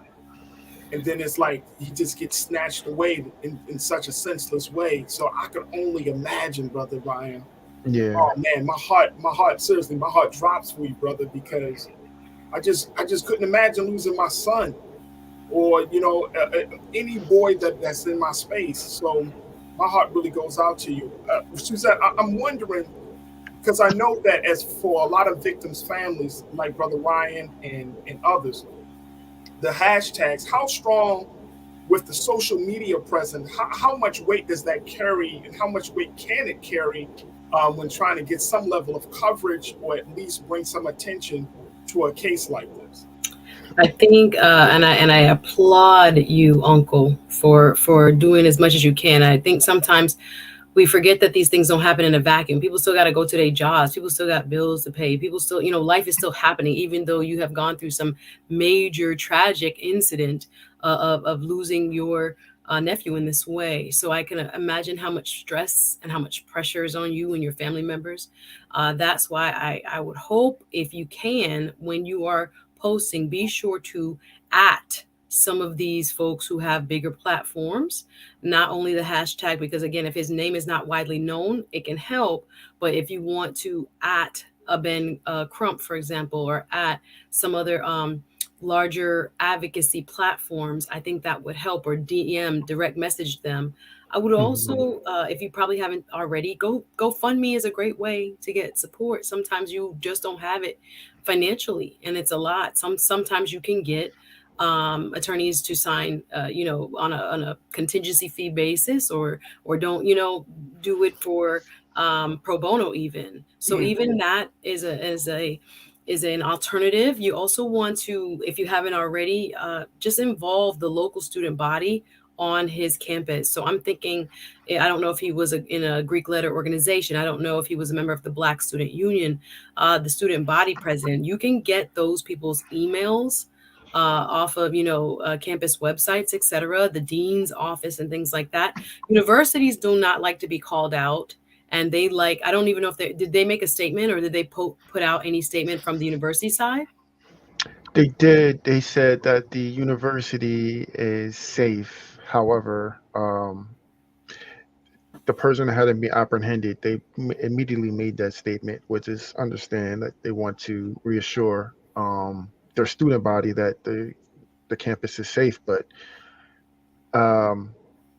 and then it's like he just gets snatched away in such a senseless way. So I can only imagine, brother Ryan.
Yeah.
Oh man, my heart, seriously, my heart drops for you, brother, because I just couldn't imagine losing my son, or any boy that's in my space. So my heart really goes out to you, Suzette. I'm wondering, because I know that as for a lot of victims' families, like brother Ryan and others, the hashtags, how strong with the social media presence, how much weight does that carry, and how much weight can it carry when trying to get some level of coverage or at least bring some attention to a case like this?
I think, and I applaud you, Uncle, for doing as much as you can. I think sometimes we forget that these things don't happen in a vacuum. People still got to go to their jobs. People still got bills to pay. People still, life is still happening, even though you have gone through some major tragic incident of losing your nephew in this way. So I can imagine how much stress and how much pressure is on you and your family members. That's why I would hope, if you can, when you are posting, be sure to @ some of these folks who have bigger platforms, not only the hashtag, because again, if his name is not widely known, it can help. But if you want to @ a Ben Crump, for example, or @ some other larger advocacy platforms, I think that would help, or DM, direct message them. I would also, if you probably haven't already, GoFundMe is a great way to get support. Sometimes you just don't have it financially, and it's a lot. Sometimes you can get attorneys to sign, on a contingency fee basis, or don't, do it for pro bono even. So even that is an alternative. You also want to, if you haven't already, just involve the local student body on his campus. So I'm thinking, I don't know if he was in a Greek letter organization. I don't know if he was a member of the Black Student Union, the student body president. You can get those people's emails off of, campus websites, etc., the dean's office and things like that. Universities do not like to be called out. and they I don't even know if did they make a statement or did they put out any statement from the university side?
They did. They said that the university is safe. However, the person that had been apprehended, they immediately made that statement, which is understand that they want to reassure their student body that the campus is safe, but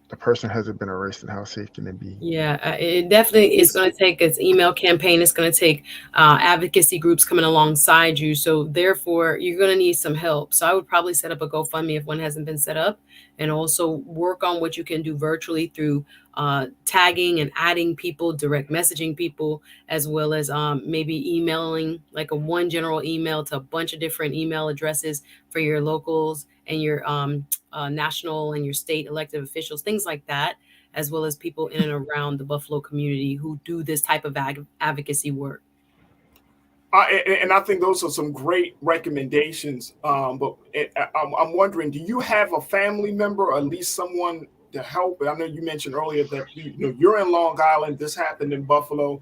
the person hasn't been arrested. How safe can it be?
Yeah, it definitely is going to take its email campaign. It's going to take advocacy groups coming alongside you. So therefore, you're going to need some help. So I would probably set up a GoFundMe if one hasn't been set up, and also work on what you can do virtually through tagging and adding people, direct messaging people, as well as maybe emailing like one general email to a bunch of different email addresses for your locals and your national and your state elected officials, things like that, as well as people in and around the Buffalo community who do this type of advocacy work.
And I think those are some great recommendations. But I'm wondering, do you have a family member or at least someone to help? I know you mentioned earlier that you're in Long Island. This happened in Buffalo.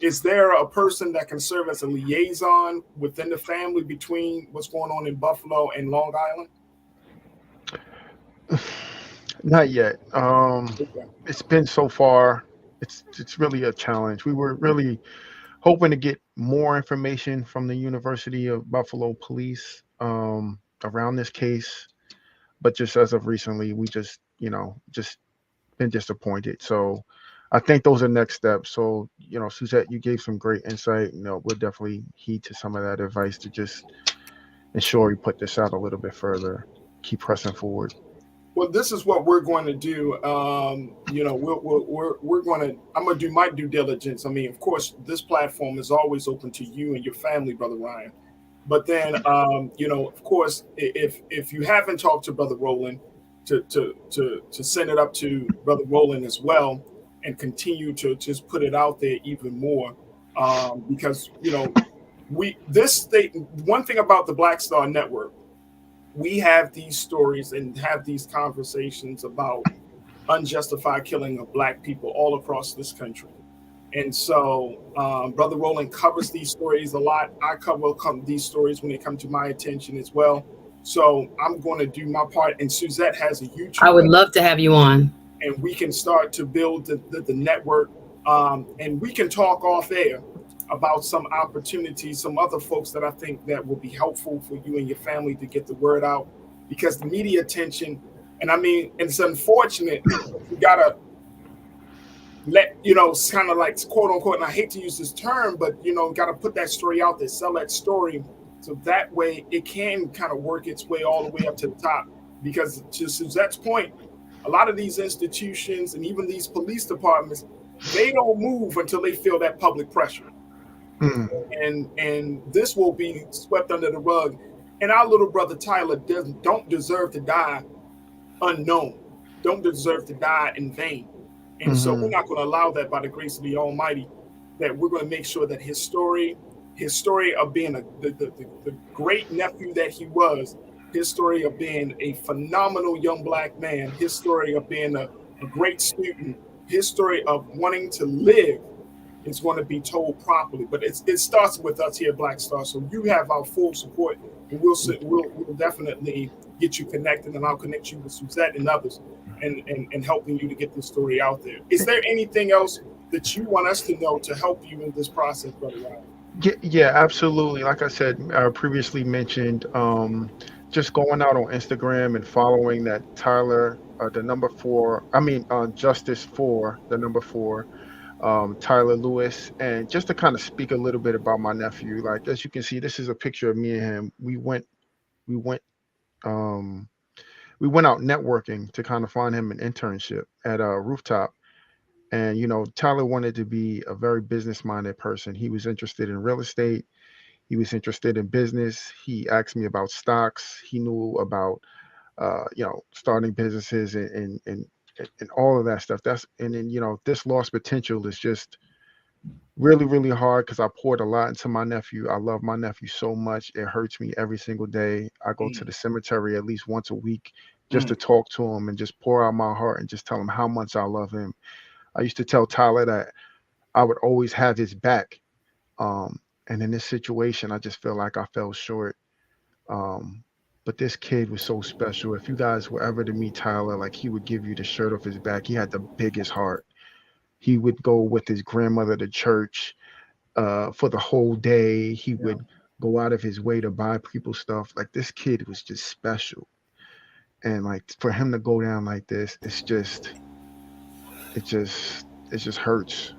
Is there a person that can serve as a liaison within the family between what's going on in Buffalo and Long Island?
Not yet. It's been so far. It's really a challenge. We were really hoping to get more information from the University of Buffalo Police around this case, but just as of recently, we just been disappointed. So I think those are next steps. So Suzette, you gave some great insight. We'll definitely heed to some of that advice to just ensure we put this out a little bit further, keep pressing forward.
Well, this is what we're going to do. We're going to. I'm going to do my due diligence. I mean, of course, this platform is always open to you and your family, Brother Ryan. But then, of course, if you haven't talked to Brother Roland, to send it up to Brother Roland as well, and continue to just put it out there even more, because one thing about the Black Star Network. We have these stories and have these conversations about unjustified killing of Black people all across this country. And so Brother Roland covers these stories a lot. I cover these stories when they come to my attention as well. So I'm going to do my part. And Suzette has a YouTube.
I would love to have you on.
And we can start to build the network. And we can talk off air about some opportunities, some other folks that I think that will be helpful for you and your family to get the word out, because the media attention, and I mean, it's unfortunate, you gotta let, it's kind of like quote unquote, and I hate to use this term, but gotta put that story out there, sell that story, so that way it can kind of work its way all the way up to the top. Because to Suzette's point, a lot of these institutions and even these police departments, they don't move until they feel that public pressure. And this will be swept under the rug. And our little brother Tyler don't deserve to die unknown, don't deserve to die in vain. And so we're not going to allow that by the grace of the Almighty, that we're going to make sure that his story of being the great nephew that he was, his story of being a phenomenal young Black man, his story of being a great student, his story of wanting to live, is going to be told properly. But it starts with us here at Black Star. So you have our full support, and we'll definitely get you connected, and I'll connect you with Suzette and others, and helping you to get this story out there. Is there anything else that you want us to know to help you in this process, Brother Ryan?
Yeah, absolutely. Like I said, I previously mentioned, just going out on Instagram and following that Tyler, the number 4, Justice for the number 4, Tyler Lewis, and just to kind of speak a little bit about my nephew. Like, as you can see, this is a picture of me and him. We went out networking to kind of find him an internship at a rooftop. And Tyler wanted to be a very business-minded person. He was interested in real estate. He was interested in business. He asked me about stocks. He knew about starting businesses and all of that stuff. This lost potential is just really, really hard, because I poured a lot into my nephew. I love my nephew so much. It hurts me every single day. I go to the cemetery at least once a week just to talk to him and just pour out my heart and just tell him how much I love him. I used to tell Tyler that I would always have his back. And in this situation, I just feel like I fell short. But this kid was so special. If you guys were ever to meet Tyler, like he would give you the shirt off his back. He had the biggest heart. He would go with his grandmother to church for the whole day. He would go out of his way to buy people stuff. Like this kid was just special. And like for him to go down like this, it just hurts.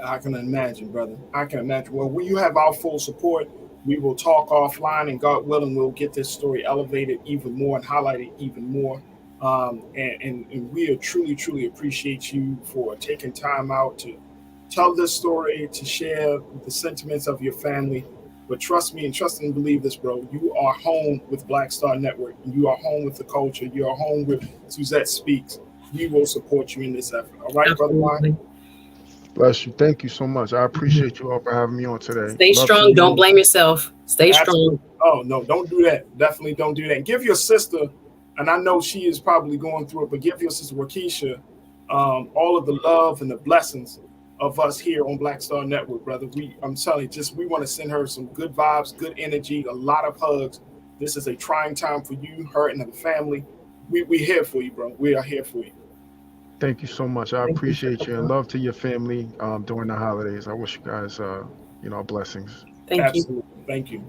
I can imagine, brother. I can imagine. Well, you have our full support. We will talk offline, and God willing, we'll get this story elevated even more and highlighted even more. And we truly appreciate you for taking time out to tell this story, to share the sentiments of your family. But trust me and trust and believe this, bro. You are home with Black Star Network. You are home with the culture. You are home with Suzette Speaks. We will support you in this effort. All right,
Absolutely.
Brother Juan?
Bless you. Thank you so much. I appreciate you all for having me on today.
Stay strong. Don't blame yourself. Stay strong.
Oh, no, don't do that. Definitely don't do that. Give your sister, and I know she is probably going through it, but give your sister Wakisha all of the love and the blessings of us here on Black Star Network, brother. I'm telling you, we want to send her some good vibes, good energy, a lot of hugs. This is a trying time for you, her, and the family. We're here for you, bro. We are here for you.
Thank you so much. I appreciate you, and love to your family during the holidays. I wish you guys, blessings.
Thank
you. Thank you.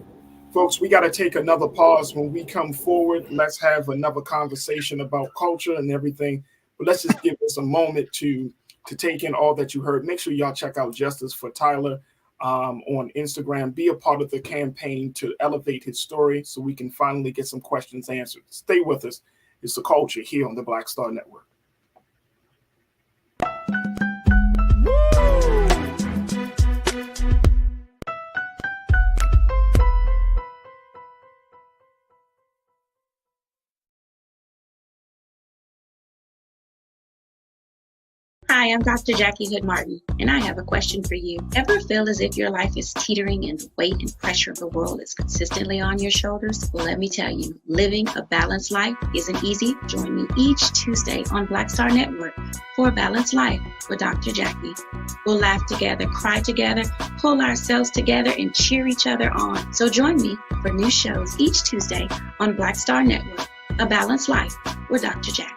Folks, we got to take another pause. When we come forward, let's have another conversation about culture and everything. But let's just give us a moment to take in all that you heard. Make sure y'all check out Justice for Tyler on Instagram. Be a part of the campaign to elevate his story so we can finally get some questions answered. Stay with us. It's the culture here on the Black Star Network.
Hi, I'm Dr. Jackie Hood Martin, and I have a question for you. Ever feel as if your life is teetering and the weight and pressure of the world is consistently on your shoulders? Well, let me tell you, living a balanced life isn't easy. Join me each Tuesday on Black Star Network for a Balanced Life with Dr. Jackie. We'll laugh together, cry together, pull ourselves together, and cheer each other on. So join me for new shows each Tuesday on Black Star Network, A Balanced Life with Dr. Jackie.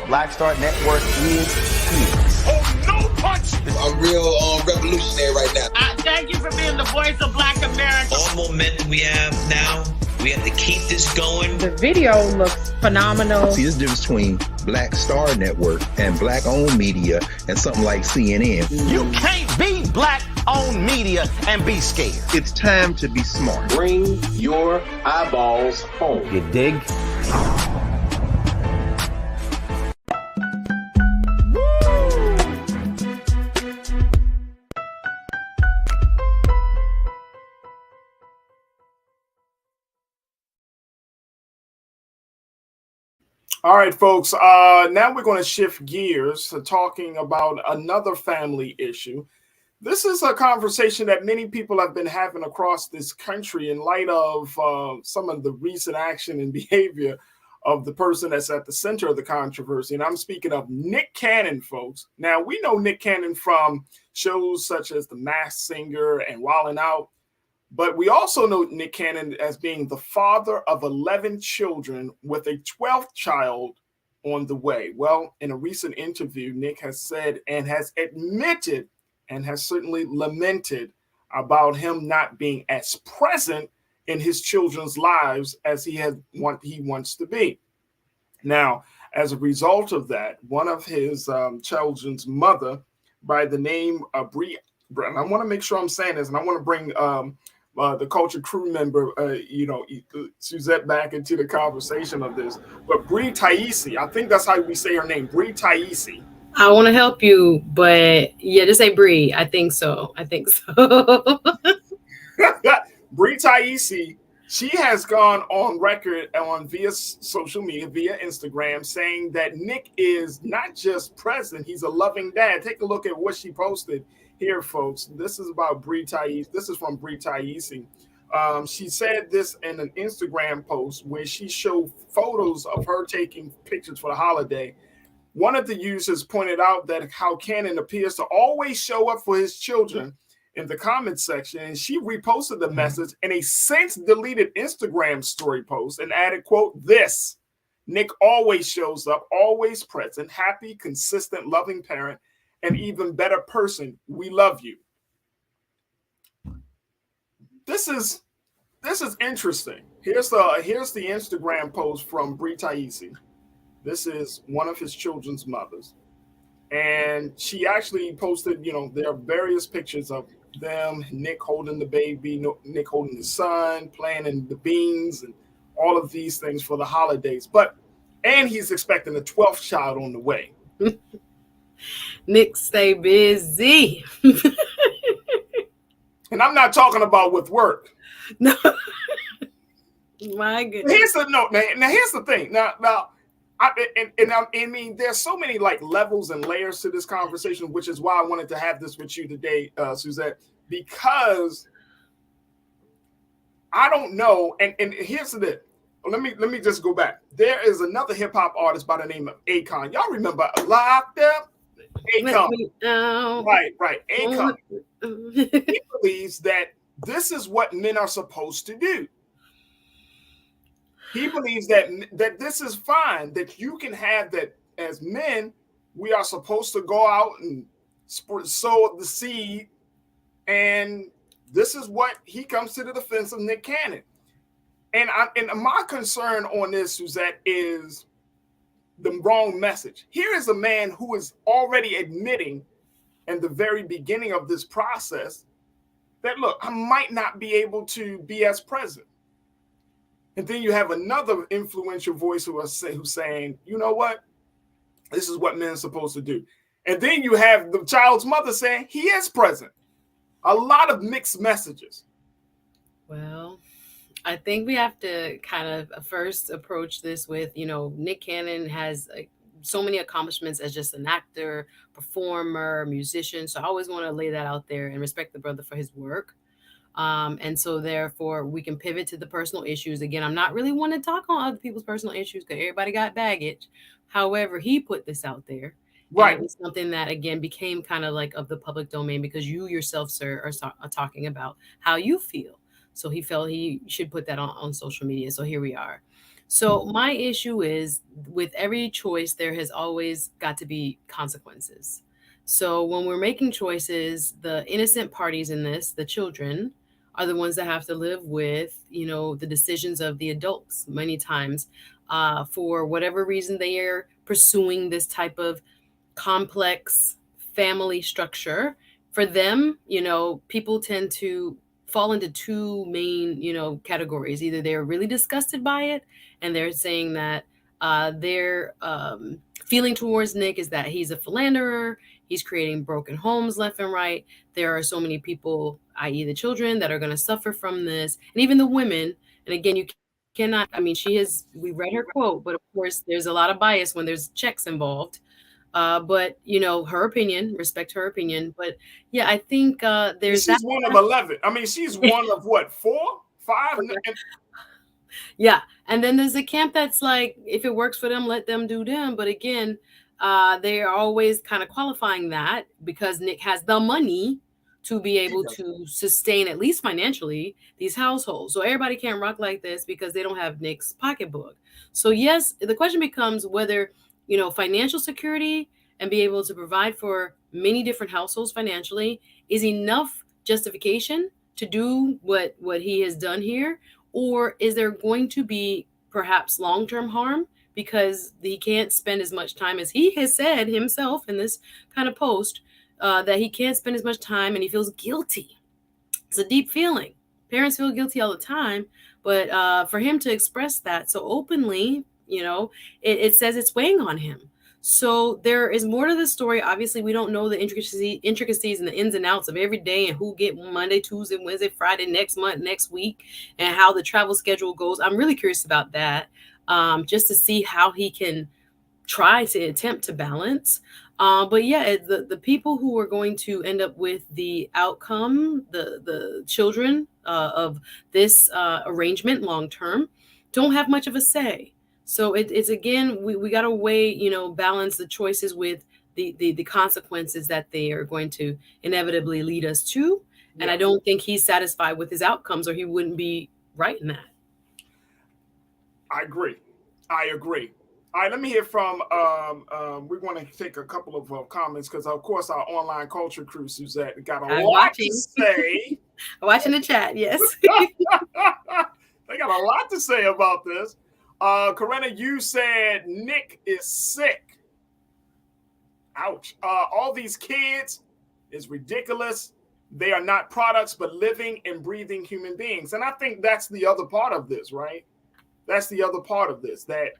Black Star Network is here.
Oh, no punch! I'm real revolutionary right now.
Thank you for being the voice of Black America.
All momentum we have now, we have to keep this going.
The video looks phenomenal.
See, there's a difference between Black Star Network and black-owned media and something like CNN.
You can't be black-owned media and be scared.
It's time to be smart.
Bring your eyeballs home.
You dig?
All right, folks. Now we're going to shift gears to talking about another family issue. This is a conversation that many people have been having across this country in light of some of the recent action and behavior of the person that's at the center of the controversy. And I'm speaking of Nick Cannon, folks. Now, we know Nick Cannon from shows such as The Masked Singer and Wildin' Out. But we also know Nick Cannon as being the father of 11 children with a 12th child on the way. Well, in a recent interview, Nick has said and has admitted and has certainly lamented about him not being as present in his children's lives as he wants to be. Now, as a result of that, one of his children's mother by the name of Bree, and I want to make sure I'm saying this, and I want to bring the culture crew member, Suzette back into the conversation of this. But Bree Taisi, I think that's how we say her name, Bree Taisi.
I want to help you, but yeah, just say Bree. I think so.
Bree Taisi, she has gone on record via social media, via Instagram, saying that Nick is not just present, he's a loving dad. Take a look at what she posted here, folks. This is about Bree Taisi. This is from Bree Taisi. She said this in an Instagram post where she showed photos of her taking pictures for the holiday. One of the users pointed out that how Cannon appears to always show up for his children in the comments section, and she reposted the message in a since deleted Instagram story post and added, quote, "This Nick always shows up, always present, happy, consistent, loving parent, and even better person. We love you." This is interesting. Here's the Instagram post from Bri Taisi. This is one of his children's mothers. And she actually posted, there are various pictures of them, Nick holding the baby, Nick holding his son, playing in the beans, and all of these things for the holidays. And he's expecting a 12th child on the way.
Nick stay busy.
And I'm not talking about with work.
No. My goodness.
Here's the thing. Now, I mean, there's so many like levels and layers to this conversation, which is why I wanted to have this with you today, Suzette, because I don't know. And here's the thing. Let me just go back. There is another hip hop artist by the name of Akon. Y'all remember Locked Up? Akon. Right. Akon. He believes that this is what men are supposed to do. He believes that this is fine, that you can have that as men, we are supposed to go out and sow the seed. And this is what he comes to the defense of Nick Cannon. And my concern on this, Suzette, is the wrong message. Here is a man who is already admitting in the very beginning of this process that, look, I might not be able to be as present. And then you have another influential voice who's saying, you know what? This is what men are supposed to do. And then you have the child's mother saying he is present. A lot of mixed messages.
Well, I think we have to kind of first approach this with, Nick Cannon has so many accomplishments as just an actor, performer, musician. So I always want to lay that out there and respect the brother for his work. And so therefore we can pivot to the personal issues. Again, I'm not really want to talk on other people's personal issues because everybody got baggage. However, he put this out there.
Right.
It was something that, again, became kind of like of the public domain because you yourself, sir, are talking about how you feel. So he felt he should put that on social media. So here we are. So my issue is with every choice, there has always got to be consequences. So when we're making choices, the innocent parties in this, the children, are the ones that have to live with, the decisions of the adults many times for whatever reason they are pursuing this type of complex family structure. For them, people tend to fall into two main, categories. Either they're really disgusted by it and they're saying that their feeling towards Nick is that he's a philanderer. He's creating broken homes left and right. There are so many people, i.e. the children, that are going to suffer from this. And even the women. And again, you cannot, we read her quote, but of course there's a lot of bias when there's checks involved. But, her opinion, respect her opinion. But yeah, I think there's
she's one of 11. She's one of what, 4, 5?
Yeah. And then there's a camp that's like, if it works for them, let them do them. But again, they are always kind of qualifying that because Nick has the money to be able to sustain, at least financially, these households. So everybody can't rock like this because they don't have Nick's pocketbook. So yes, the question becomes whether, financial security and be able to provide for many different households financially is enough justification to do what he has done here. Or is there going to be perhaps long-term harm because he can't spend as much time as he has said himself in this kind of post, that he can't spend as much time and he feels guilty. It's a deep feeling. Parents feel guilty all the time, but for him to express that so openly, it says it's weighing on him. So there is more to the story. Obviously, we don't know the intricacies and the ins and outs of every day and who get Monday, Tuesday, Wednesday, Friday, next month, next week, and how the travel schedule goes. I'm really curious about that, just to see how he can try to attempt to balance. But yeah, the people who are going to end up with the outcome, the children of this arrangement long term, don't have much of a say. So it's again, we got to weigh, balance the choices with the consequences that they are going to inevitably lead us to. And I don't think he's satisfied with his outcomes, or he wouldn't be writing that.
I agree. All right, let me hear from. We're going to take a couple of comments because, of course, our online culture crew, Suzette, got a lot to say.
Watching the chat, yes.
They got a lot to say about this. Corinna, you said Nick is sick. Ouch. All these kids is ridiculous. They are not products, but living and breathing human beings. And I think that's the other part of this, right? That's the other part of this, that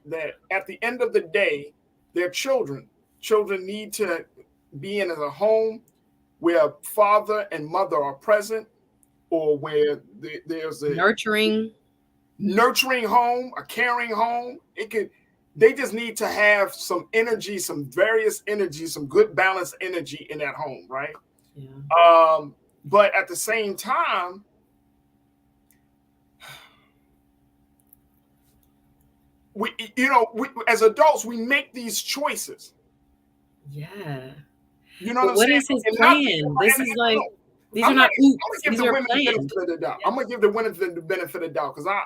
at the end of the day, they're children. Children need to be in a home where father and mother are present, or where there's a nurturing home, a caring home. They just need to have some energy, some various energy, some good balanced energy in that home, right? Yeah. But at the same time, we as adults, we make these choices.
Yeah.
You know
what is his plan? This is like, these are not oops. These are plans.
I'm gonna give the women the benefit of the doubt, because I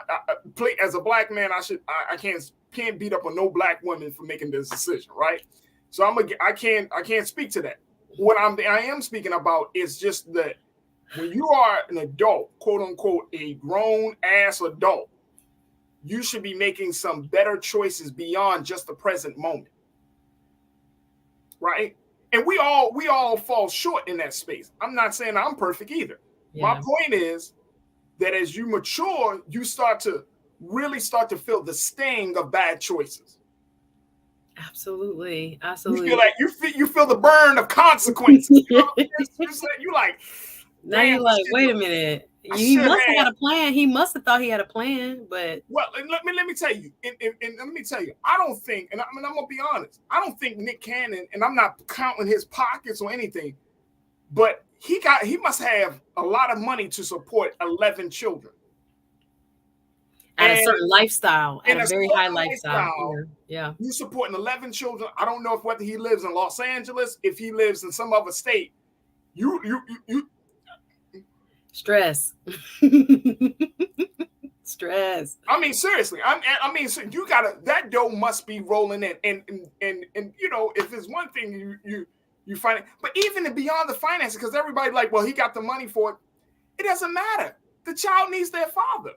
as a black man, I can't beat up on no black woman for making this decision, right? So I can't speak to that. What I am speaking about is just that when you are an adult, quote unquote, a grown ass adult, you should be making some better choices beyond just the present moment, right? And we all fall short in that space. I'm not saying I'm perfect either. Yeah. My point is that as you mature, you really start to feel the sting of bad choices.
Absolutely.
You feel the burn of consequences. You like,
now you're like, wait a minute. He must have had a plan. He must have thought he had a plan, but
let me tell you, and let me tell you, I don't think, and I'm gonna be honest, I don't think Nick Cannon, and I'm not counting his pockets or anything, but he must have a lot of money to support 11 children.
At a certain lifestyle, at a very high lifestyle. Yeah.
You supporting 11 children. I don't know whether he lives in Los Angeles, if he lives in some other state. You
stress. Stress.
I mean, seriously. So you gotta, that dough must be rolling in. And if there's one thing you find it, but even beyond the finances, because everybody like, well, he got the money for it. It doesn't matter. The child needs their father.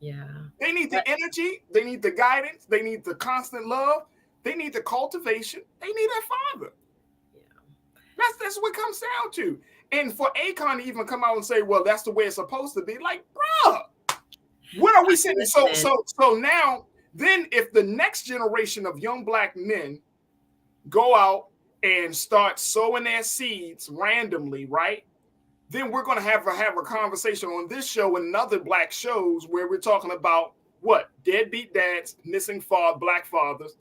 Yeah.
They need the energy, they need the guidance, they need the constant love, they need the cultivation, they need their father. Yeah. That's what it comes down to. And for Akon to even come out and say, well, that's the way it's supposed to be, like, bruh, what are we saying? So now, then if the next generation of young black men go out and start sowing their seeds randomly, right? Then we're going to have a conversation on this show and other black shows where we're talking about what? Deadbeat dads, missing black fathers.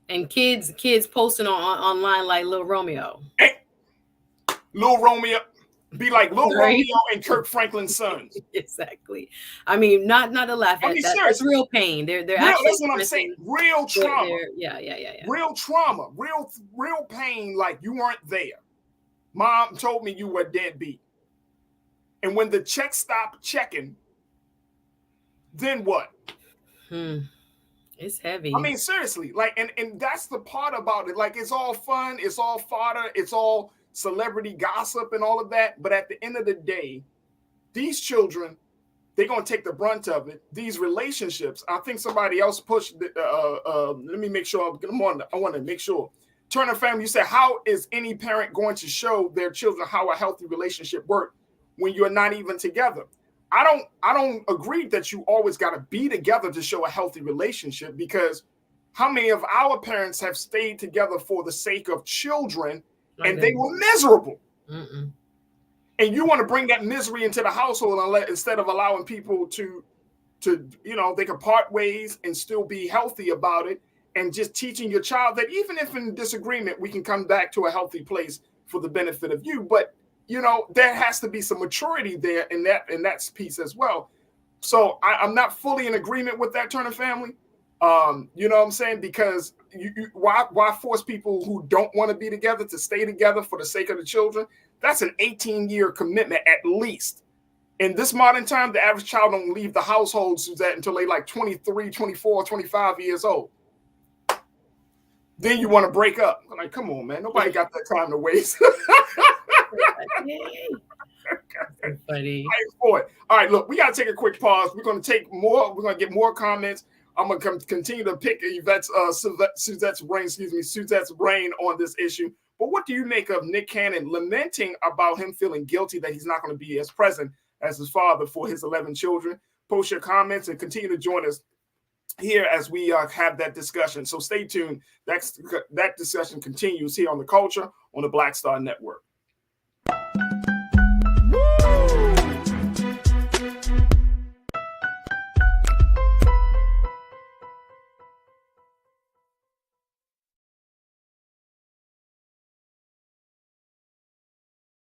And kids posting online like Lil Romeo.
Hey, Lil Romeo, be like Lil Romeo and Kirk Franklin's sons.
Exactly. I mean, not to laugh at that. That's real pain. They're actually,
that's what I'm saying. Real trauma.
Yeah.
Real trauma. Real pain. Like you weren't there. Mom told me you were deadbeat. And when the check stopped checking, then what?
It's heavy.
I mean, seriously, like, and that's the part about it. Like, it's all fun, it's all fodder, it's all celebrity gossip and all of that. But at the end of the day, these children, they're going to take the brunt of it. These relationships, I think somebody else pushed, let me make sure, I want to make sure. Turner family, you said, how is any parent going to show their children how a healthy relationship works when you're not even together? I don't agree that you always got to be together to show a healthy relationship, because how many of our parents have stayed together for the sake of children and they were miserable?
Mm-mm.
And you want to bring that misery into the household instead of allowing people to they can part ways and still be healthy about it. and just teaching your child that even if in disagreement, we can come back to a healthy place for the benefit of you. But, you know, there has to be some maturity there in that piece as well. So I'm not fully in agreement with that Turner family. You know what I'm saying? Because why force people who don't want to be together to stay together for the sake of the children? That's an 18-year commitment at least. In this modern time, the average child don't leave the household, Suzette, until they like 23, 24, 25 years old. Then you want to break up. I'm like, come on, man. Nobody got that time to waste.
Funny.
All right, look, we got to take a quick pause. We're going to take more. We're going to get more comments. I'm going to continue to pick Suzette's brain on this issue. But what do you make of Nick Cannon lamenting about him feeling guilty that he's not going to be as present as his father for his 11 children? Post your comments and continue to join us here as we have that discussion. So stay tuned. That discussion continues here on The Culture on the Black Star Network.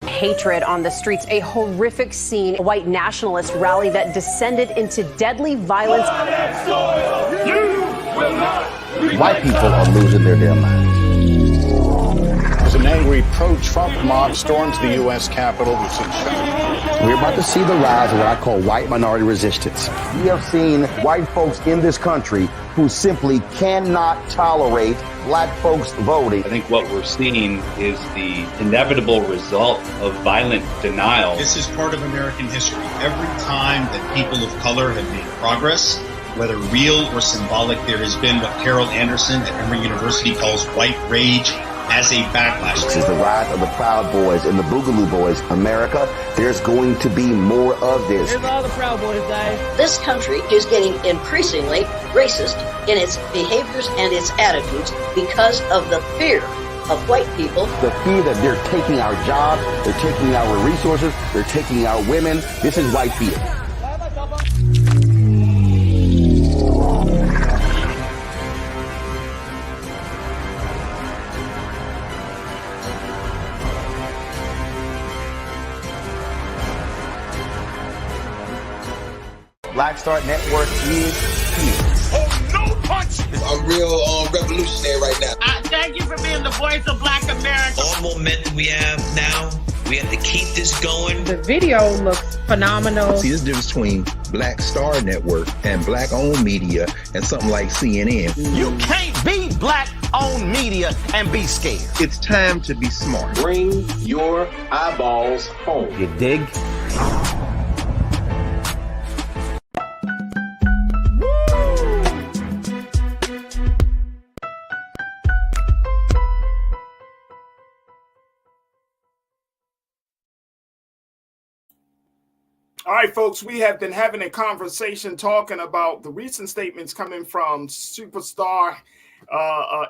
Hatred on the streets, a horrific scene, a white nationalist rally that descended into deadly violence.
White people are losing their damn minds.
As an angry pro-Trump mob storms the U.S. Capitol, we've seen shots.
We're about to see the rise of what I call white minority resistance. We have seen white folks in this country who simply cannot tolerate black folks voting.
I think what we're seeing is the inevitable result of violent denial.
This is part of American history. Every time that people of color have made progress, whether real or symbolic, there has been what Carol Anderson at Emory University calls white rage as a backlash.
This is the rise of the Proud Boys and the Boogaloo Boys. America, there's going to be more of this.
Here's all the Proud Boys, guys.
This country is getting increasingly racist in its behaviors and its attitudes because of the fear of white people.
The fear that they're taking our jobs, they're taking our resources, they're taking our women. This is white fear. Black Star Network is here.
Oh, no punch! I'm real revolutionary right now.
Thank you for being the voice of Black America.
All momentum we have now, we have to keep this going.
The video looks phenomenal.
See, this difference between Black Star Network and black-owned media and something like CNN.
You can't be black-owned media and be scared.
It's time to be smart.
Bring your eyeballs home.
You dig?
All right, folks, we have been having a conversation talking about the recent statements coming from superstar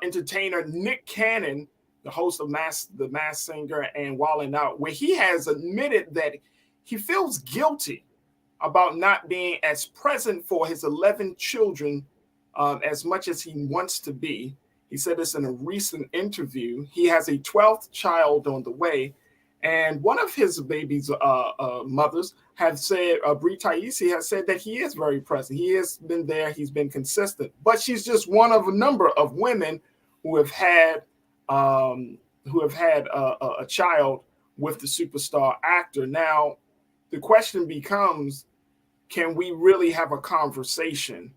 entertainer Nick Cannon, the host of The Masked Singer and Wildin' Out, where he has admitted that he feels guilty about not being as present for his 11 children as much as he wants to be. He said this in a recent interview. He has a 12th child on the way, and one of his baby's mothers have said, Brie Taisi has said that he is very present. He has been there. He's been consistent. But she's just one of a number of women who have had a child with the superstar actor. Now, the question becomes, can we really have a conversation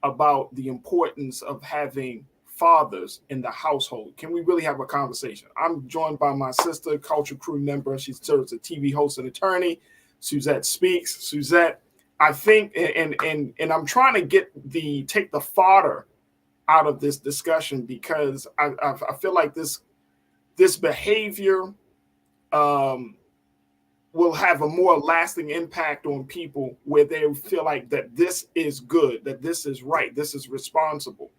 about the importance of having fathers in the household? Can we really have a conversation? I'm joined by my sister, culture crew member. She serves as a TV host and attorney. Suzette Speaks. Suzette, I think, and I'm trying to take the fodder out of this discussion, because I feel like this behavior will have a more lasting impact on people, where they feel like that this is good, that this is right, this is responsible.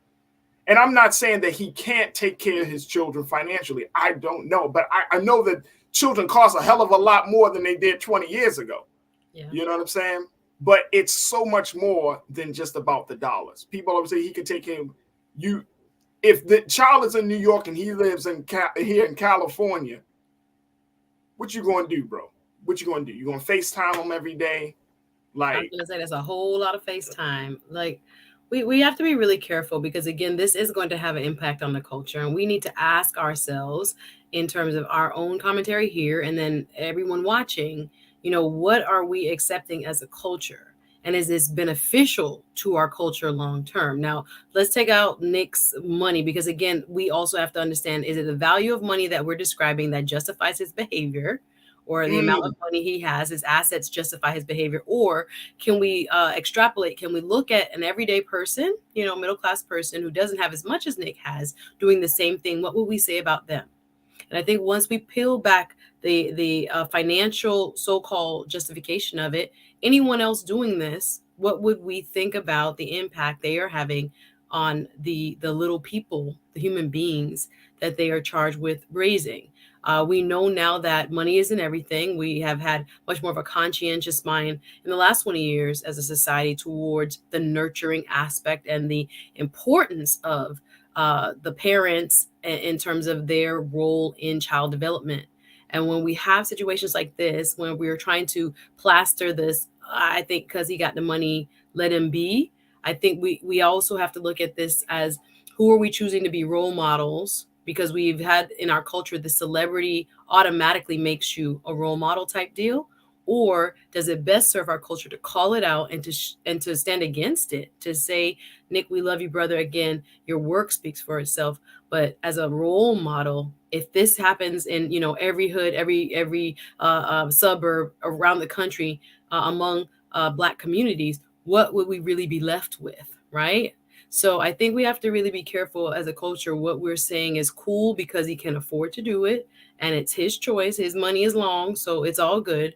And I'm not saying that he can't take care of his children financially. I don't know. But I know that children cost a hell of a lot more than they did 20 years ago. Yeah. You know what I'm saying? But it's so much more than just about the dollars. People always say he could take care of you. if the child is in New York and he lives here in California, what you going to do, bro? What you going to do? You going to FaceTime him every day? Like,
I'm gonna say that's a whole lot of FaceTime. Like, we have to be really careful because again, this is going to have an impact on the culture, and we need to ask ourselves in terms of our own commentary here, and then everyone watching, what are we accepting as a culture, and is this beneficial to our culture long term? Now, let's take out Nick's money because again, we also have to understand: is it the value of money that we're describing that justifies his behavior? Or the amount of money he has, his assets justify his behavior? Or can we extrapolate? Can we look at an everyday person, middle-class person who doesn't have as much as Nick has doing the same thing? What would we say about them? And I think once we peel back the financial so-called justification of it, anyone else doing this, what would we think about the impact they are having on the little people, the human beings that they are charged with raising? We know now that money isn't everything. We have had much more of a conscientious mind in the last 20 years as a society towards the nurturing aspect and the importance of the parents in terms of their role in child development. And when we have situations like this, when we're trying to plaster this, I think because he got the money, let him be. I think we also have to look at this as who are we choosing to be role models? Because we've had in our culture, the celebrity automatically makes you a role model type deal. Or does it best serve our culture to call it out and to stand against it, to say, Nick, we love you, brother. Again, your work speaks for itself. But as a role model, if this happens in every hood, every suburb around the country among Black communities, what would we really be left with, right? So I think we have to really be careful as a culture what we're saying is cool because he can afford to do it and it's his choice. His money is long, so it's all good.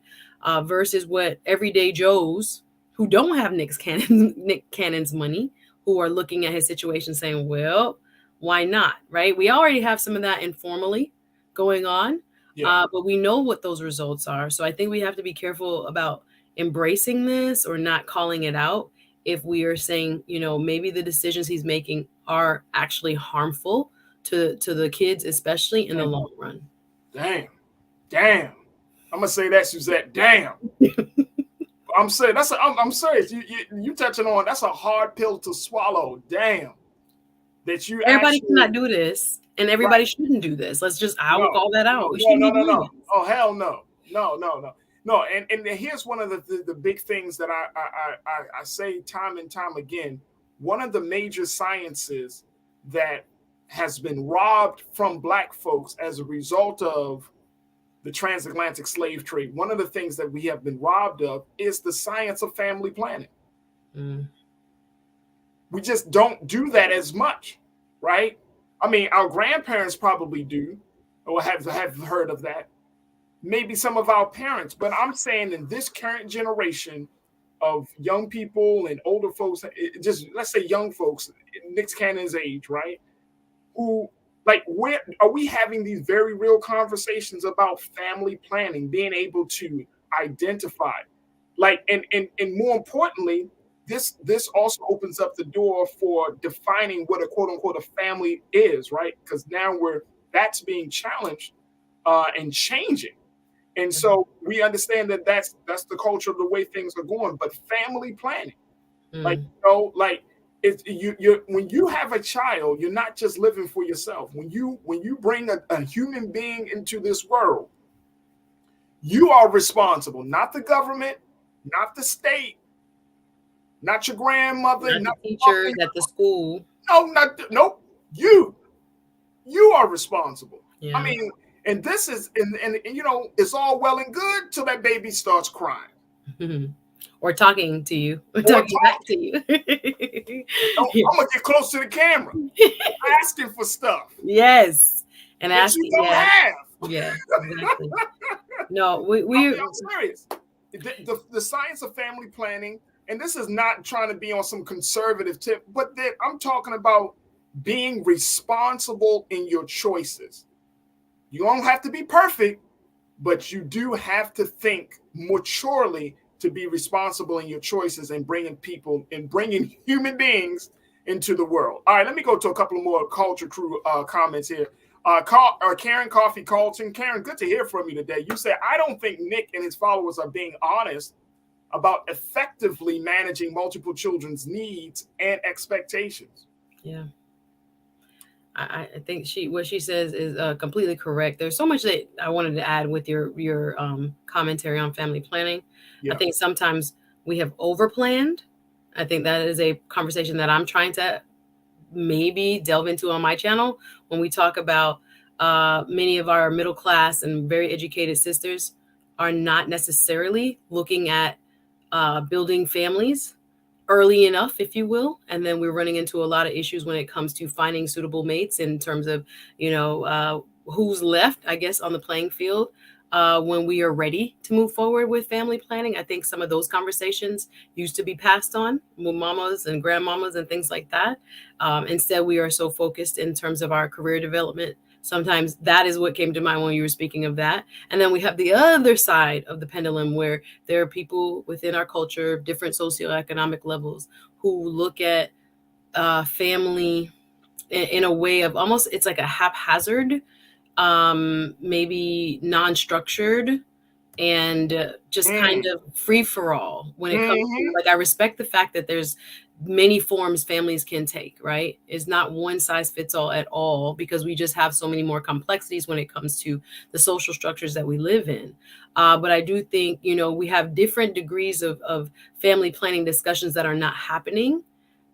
Versus what everyday Joes who don't have Nick Cannon's money, who are looking at his situation saying, well, why not, right? We already have some of that informally going on, but we know what those results are. So I think we have to be careful about embracing this or not calling it out. If we are saying, maybe the decisions he's making are actually harmful to the kids, especially in the long run.
Damn. I'm gonna say that, Suzette. Damn. I'm saying I'm serious. You touching on that's a hard pill to swallow. Damn. That you
everybody cannot do this, and everybody shouldn't do this. I will call that out.
No. Oh hell no. No, and here's one of the big things that I say time and time again. One of the major sciences that has been robbed from Black folks as a result of the transatlantic slave trade, one of the things that we have been robbed of is the science of family planning. We just don't do that as much, right? I mean, our grandparents probably do or have heard of that. Maybe some of our parents, but I'm saying in this current generation of young people and older folks, just let's say young folks, Nick Cannon's age, right? Who, like, where are we having these very real conversations about family planning, being able to identify, like, and more importantly, this also opens up the door for defining what a quote unquote a family is, right? Because now that's being challenged and changing. And so we understand that that's the culture of the way things are going. But family planning, like it's you when you have a child, you're not just living for yourself. When you bring a human being into this world, you are responsible, not the government, not the state, not your grandmother,
not the teachers at the school.
Nope. You are responsible.
Yeah.
I mean. And this is, and it's all well and good till that baby starts crying.
Or talking to you. Or talking back to you.
I'm going to get close to the camera. Asking for stuff.
Yes. And asking.
You don't have.
Yeah, exactly. No,
I'm serious. The science of family planning, and this is not trying to be on some conservative tip, but I'm talking about being responsible in your choices. You don't have to be perfect, but you do have to think maturely to be responsible in your choices and bringing people and bringing human beings into the world. All right, let me go to a couple of more Culture Crew comments here. Karen Coffee Carlton. Karen, good to hear from you today. You said, I don't think Nick and his followers are being honest about effectively managing multiple children's needs and expectations.
Yeah. I think what she says is completely correct. There's so much that I wanted to add with your commentary on family planning. Yeah. I think sometimes we have overplanned. I think that is a conversation that I'm trying to maybe delve into on my channel when we talk about many of our middle class and very educated sisters are not necessarily looking at building families early enough, if you will. And then we're running into a lot of issues when it comes to finding suitable mates in terms of, who's left, I guess, on the playing field when we are ready to move forward with family planning. I think some of those conversations used to be passed on with mamas and grandmamas and things like that. Instead, we are so focused in terms of our career development. Sometimes that is what came to mind when you were speaking of that. And then we have the other side of the pendulum where there are people within our culture, different socioeconomic levels, who look at family in a way of almost, it's like a haphazard, maybe non-structured, and just kind of free for all when it comes to, like, I respect the fact that there's many forms families can take, right? It's not one size fits all at all, because we just have so many more complexities when it comes to the social structures that we live in. But I do think, we have different degrees of family planning discussions that are not happening,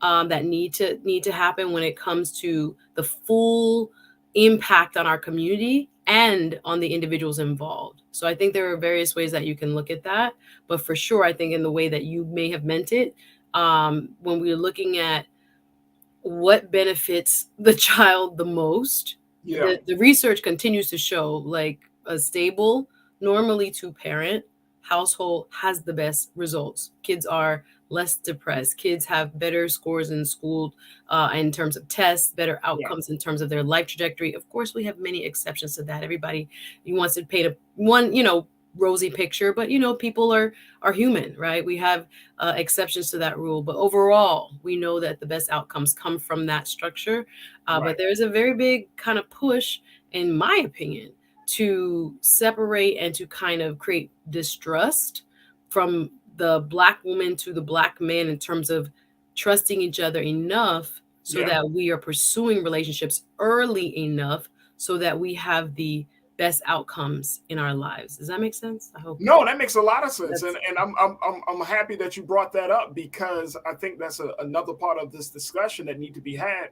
that need to happen when it comes to the full impact on our community and on the individuals involved. So I think there are various ways that you can look at that. But for sure, I think in the way that you may have meant it, when we're looking at what benefits the child the most, the research continues to show, like, a stable, normally two-parent household has the best results. Kids are less depressed. Kids have better scores in school in terms of tests, better outcomes in terms of their life trajectory. Of course, we have many exceptions to that. Everybody wants to paint one rosy picture, but people are human, right? We have exceptions to that rule, but overall, we know that the best outcomes come from that structure. But there's a very big kind of push, in my opinion, to separate and to kind of create distrust from the Black woman to the Black man in terms of trusting each other enough so that we are pursuing relationships early enough so that we have the best outcomes in our lives. Does that make sense? I hope.
No, that makes a lot of sense, and I'm happy that you brought that up, because I think that's another part of this discussion that need to be had.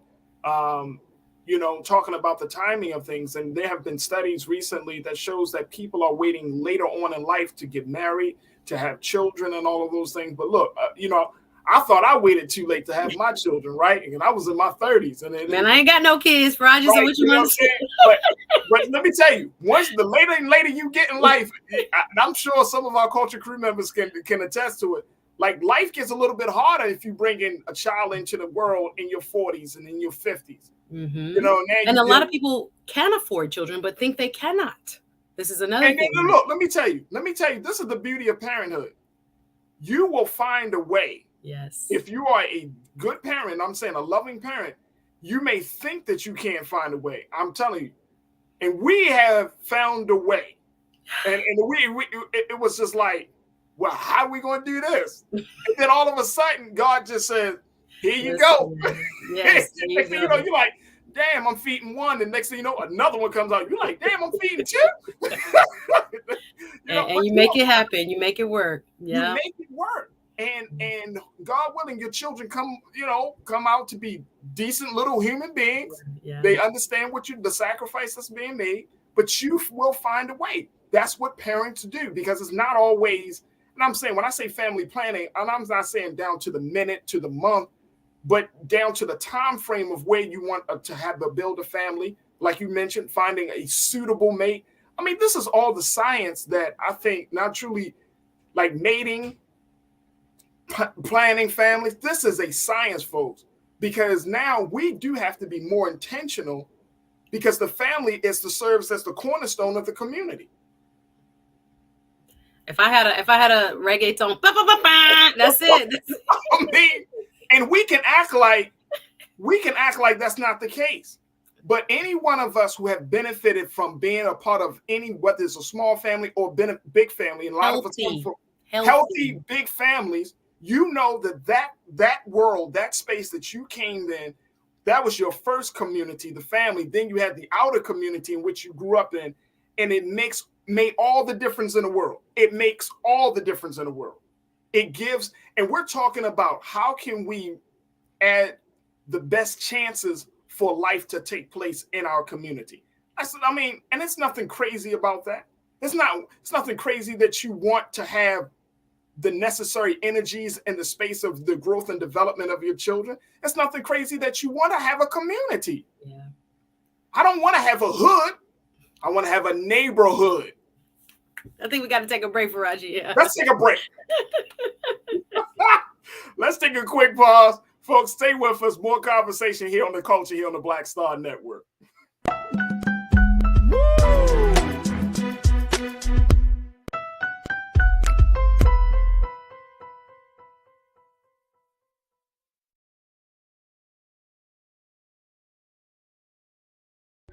Talking about the timing of things, and there have been studies recently that shows that people are waiting later on in life to get married, to have children, and all of those things. But look, I thought I waited too late to have my children, right? And I was in my 30s.
Man, I ain't got no kids, Roger. So what you want to say?
But let me tell you, once the later and later you get in life, and I'm sure some of our Culture Crew members can attest to it, like, life gets a little bit harder if you bring in a child into the world in your 40s and in your 50s.
Mm-hmm. And a lot of people can afford children, but think they cannot. This is another thing.
And look, let me tell you, this is the beauty of parenthood. You will find a way.
Yes.
If you are a good parent, I'm saying a loving parent, you may think that you can't find a way. I'm telling you. And we have found a way. And it was just like, well, how are we going to do this? And then all of a sudden, God just said, here you go.
Yes.
You're like, damn, I'm feeding one. And next thing you know, another one comes out. You're like, damn, I'm feeding two.
And you make it happen. You make it work. Yeah.
You make it work. And God willing, your children come out to be decent little human beings. Yeah. They understand the sacrifice that's being made, but you will find a way. That's what parents do, because it's not always, and I'm saying, when I say family planning, and I'm not saying down to the minute, to the month, but down to the time frame of where you want to build a family. Like you mentioned, finding a suitable mate. I mean, this is all the science that I think, not truly like mating, planning families. This is a science, folks, because now we do have to be more intentional, because the family serves as the cornerstone of the community.
If I had a reggaeton, that's it.
I mean, and we can act like we can act like that's not the case. But any one of us who have benefited from being a part of any, whether it's a small family or been a big family, and a lot of us come from healthy big families, you know that world, that space that you came in, that was your first community, the family. Then you had the outer community in which you grew up in, and it made all the difference in the world. It makes all the difference in the world. It gives, and we're talking about how can we add the best chances for life to take place in our community. I mean, and it's nothing crazy about that. It's nothing crazy that you want to have the necessary energies in the space of the growth and development of your children. It's nothing crazy that you want to have a community.
Yeah.
I don't want to have a hood. I want to have a neighborhood.
I think we got to take a break for Raji. Yeah.
Let's take a break. Let's take a quick pause. Folks, stay with us. More conversation here on The Culture, here on the Black Star Network.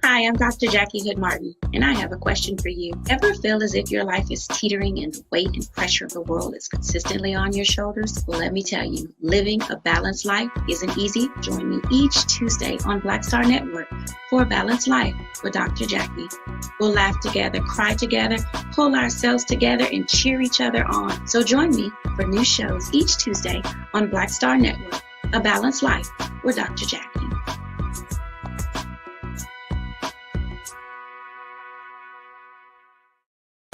Hi, I'm Dr. Jackie Hood Martin, and I have a question for you. Ever feel as if your life is teetering and the weight and pressure of the world is consistently on your shoulders? Well, let me tell you, living a balanced life isn't easy. Join me each Tuesday on Black Star Network for A Balanced Life with Dr. Jackie. We'll laugh together, cry together, pull ourselves together, and cheer each other on. So join me for new shows each Tuesday on Black Star Network, A Balanced Life with Dr. Jackie.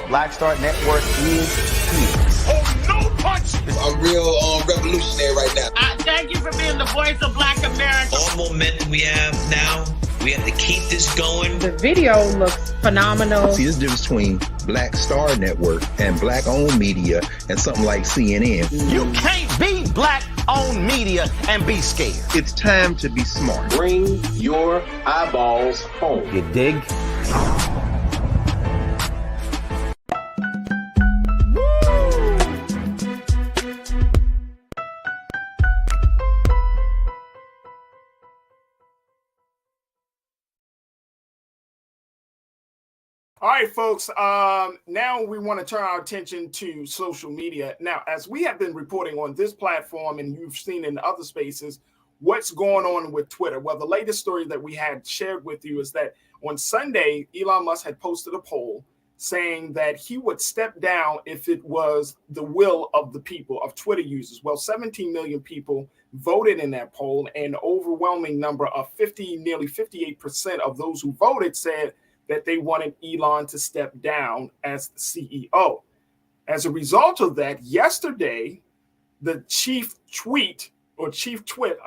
Black Star Network is here.
Oh, no punch! I'm real revolutionary right now.
Thank you for being the voice of Black America.
All momentum we have now, we have to keep this going.
The video looks phenomenal.
See, there's a difference between Black Star Network and black-owned media and something like CNN.
You can't be black-owned media and be scared.
It's time to be smart.
Bring your eyeballs home.
You dig?
All right, folks, now we want to turn our attention to social media. Now, as we have been reporting on this platform and you've seen in other spaces, what's going on with Twitter? Well, the latest story that we had shared with you is that on Sunday, Elon Musk had posted a poll saying that he would step down if it was the will of the people, of Twitter users. Well, 17 million people voted in that poll, and an overwhelming number of nearly 58% of those who voted said that they wanted Elon to step down as the CEO. As a result of that, yesterday, the chief twit, I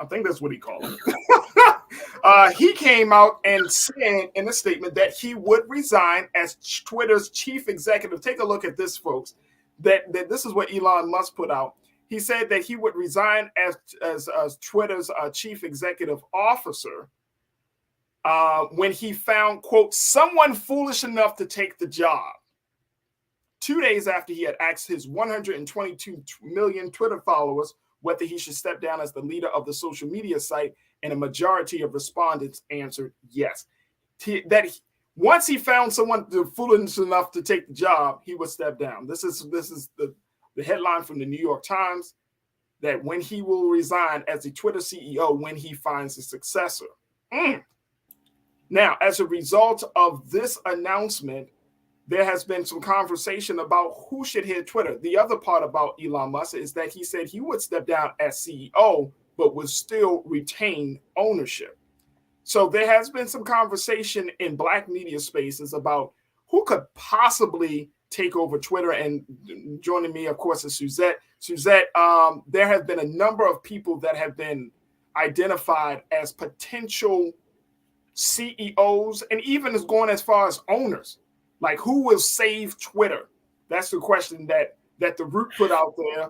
think that's what he called it, he came out and said in a statement that he would resign as Twitter's chief executive. Take a look at this, folks, that this is what Elon Musk put out. He said that he would resign as Twitter's chief executive officer when he found, quote, someone foolish enough to take the job. 2 days after he had asked his 122 million Twitter followers whether he should step down as the leader of the social media site, and a majority of respondents answered yes. Once he found someone foolish enough to take the job, he would step down. This is the headline from the New York Times, that when he will resign as the Twitter CEO when he finds a successor. Now, as a result of this announcement, there has been some conversation about who should head Twitter. The other part about Elon Musk is that he said he would step down as CEO, but would still retain ownership. So there has been some conversation in Black media spaces about who could possibly take over Twitter. And joining me, of course, is Suzette. Suzette, there have been a number of people that have been identified as potential CEOs, and even is going as far as owners. Like, who will save Twitter? That's the question that the Root put out there.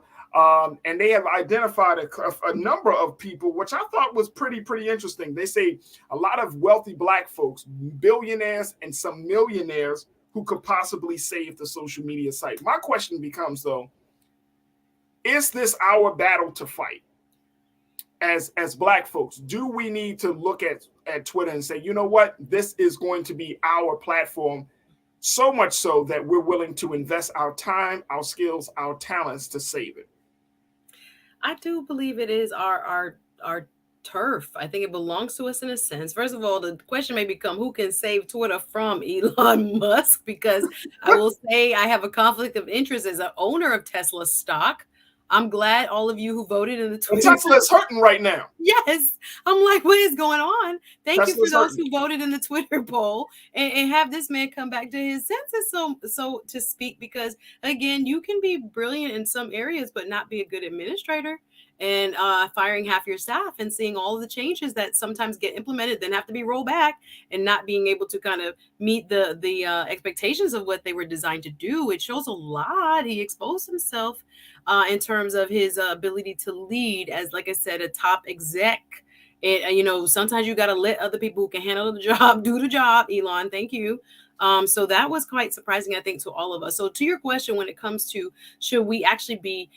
And they have identified a number of people, which I thought was pretty interesting. They say a lot of wealthy Black folks, billionaires and some millionaires, who could possibly save the social media site. My question becomes, though, is this our battle to fight? as Black folks, do we need to look at Twitter and say, you know what, this is going to be our platform, so much so that we're willing to invest our time, our skills, our talents to save it?
I do believe it is our turf. I think it belongs to us in a sense. First of all, the question may become who can save Twitter from Elon Musk, because I will say I have a conflict of interest as an owner of Tesla stock. I'm glad all of you who voted in the Twitter.
Tesla is hurting right now.
Yes. I'm like, what is going on? Thank
Tesla's
you for those
hurting.
who voted in the Twitter poll and have this man come back to his senses, so to speak, because again, you can be brilliant in some areas, but not be a good administrator. And firing half your staff and seeing all of the changes that sometimes get implemented, then have to be rolled back, and not being able to kind of meet the expectations of what they were designed to do. It shows a lot. He exposed himself in terms of his ability to lead as, like I said, a top exec. Sometimes you got to let other people who can handle the job do the job. Elon, thank you. So that was quite surprising, I think, to all of us. So to your question, when it comes to should we actually be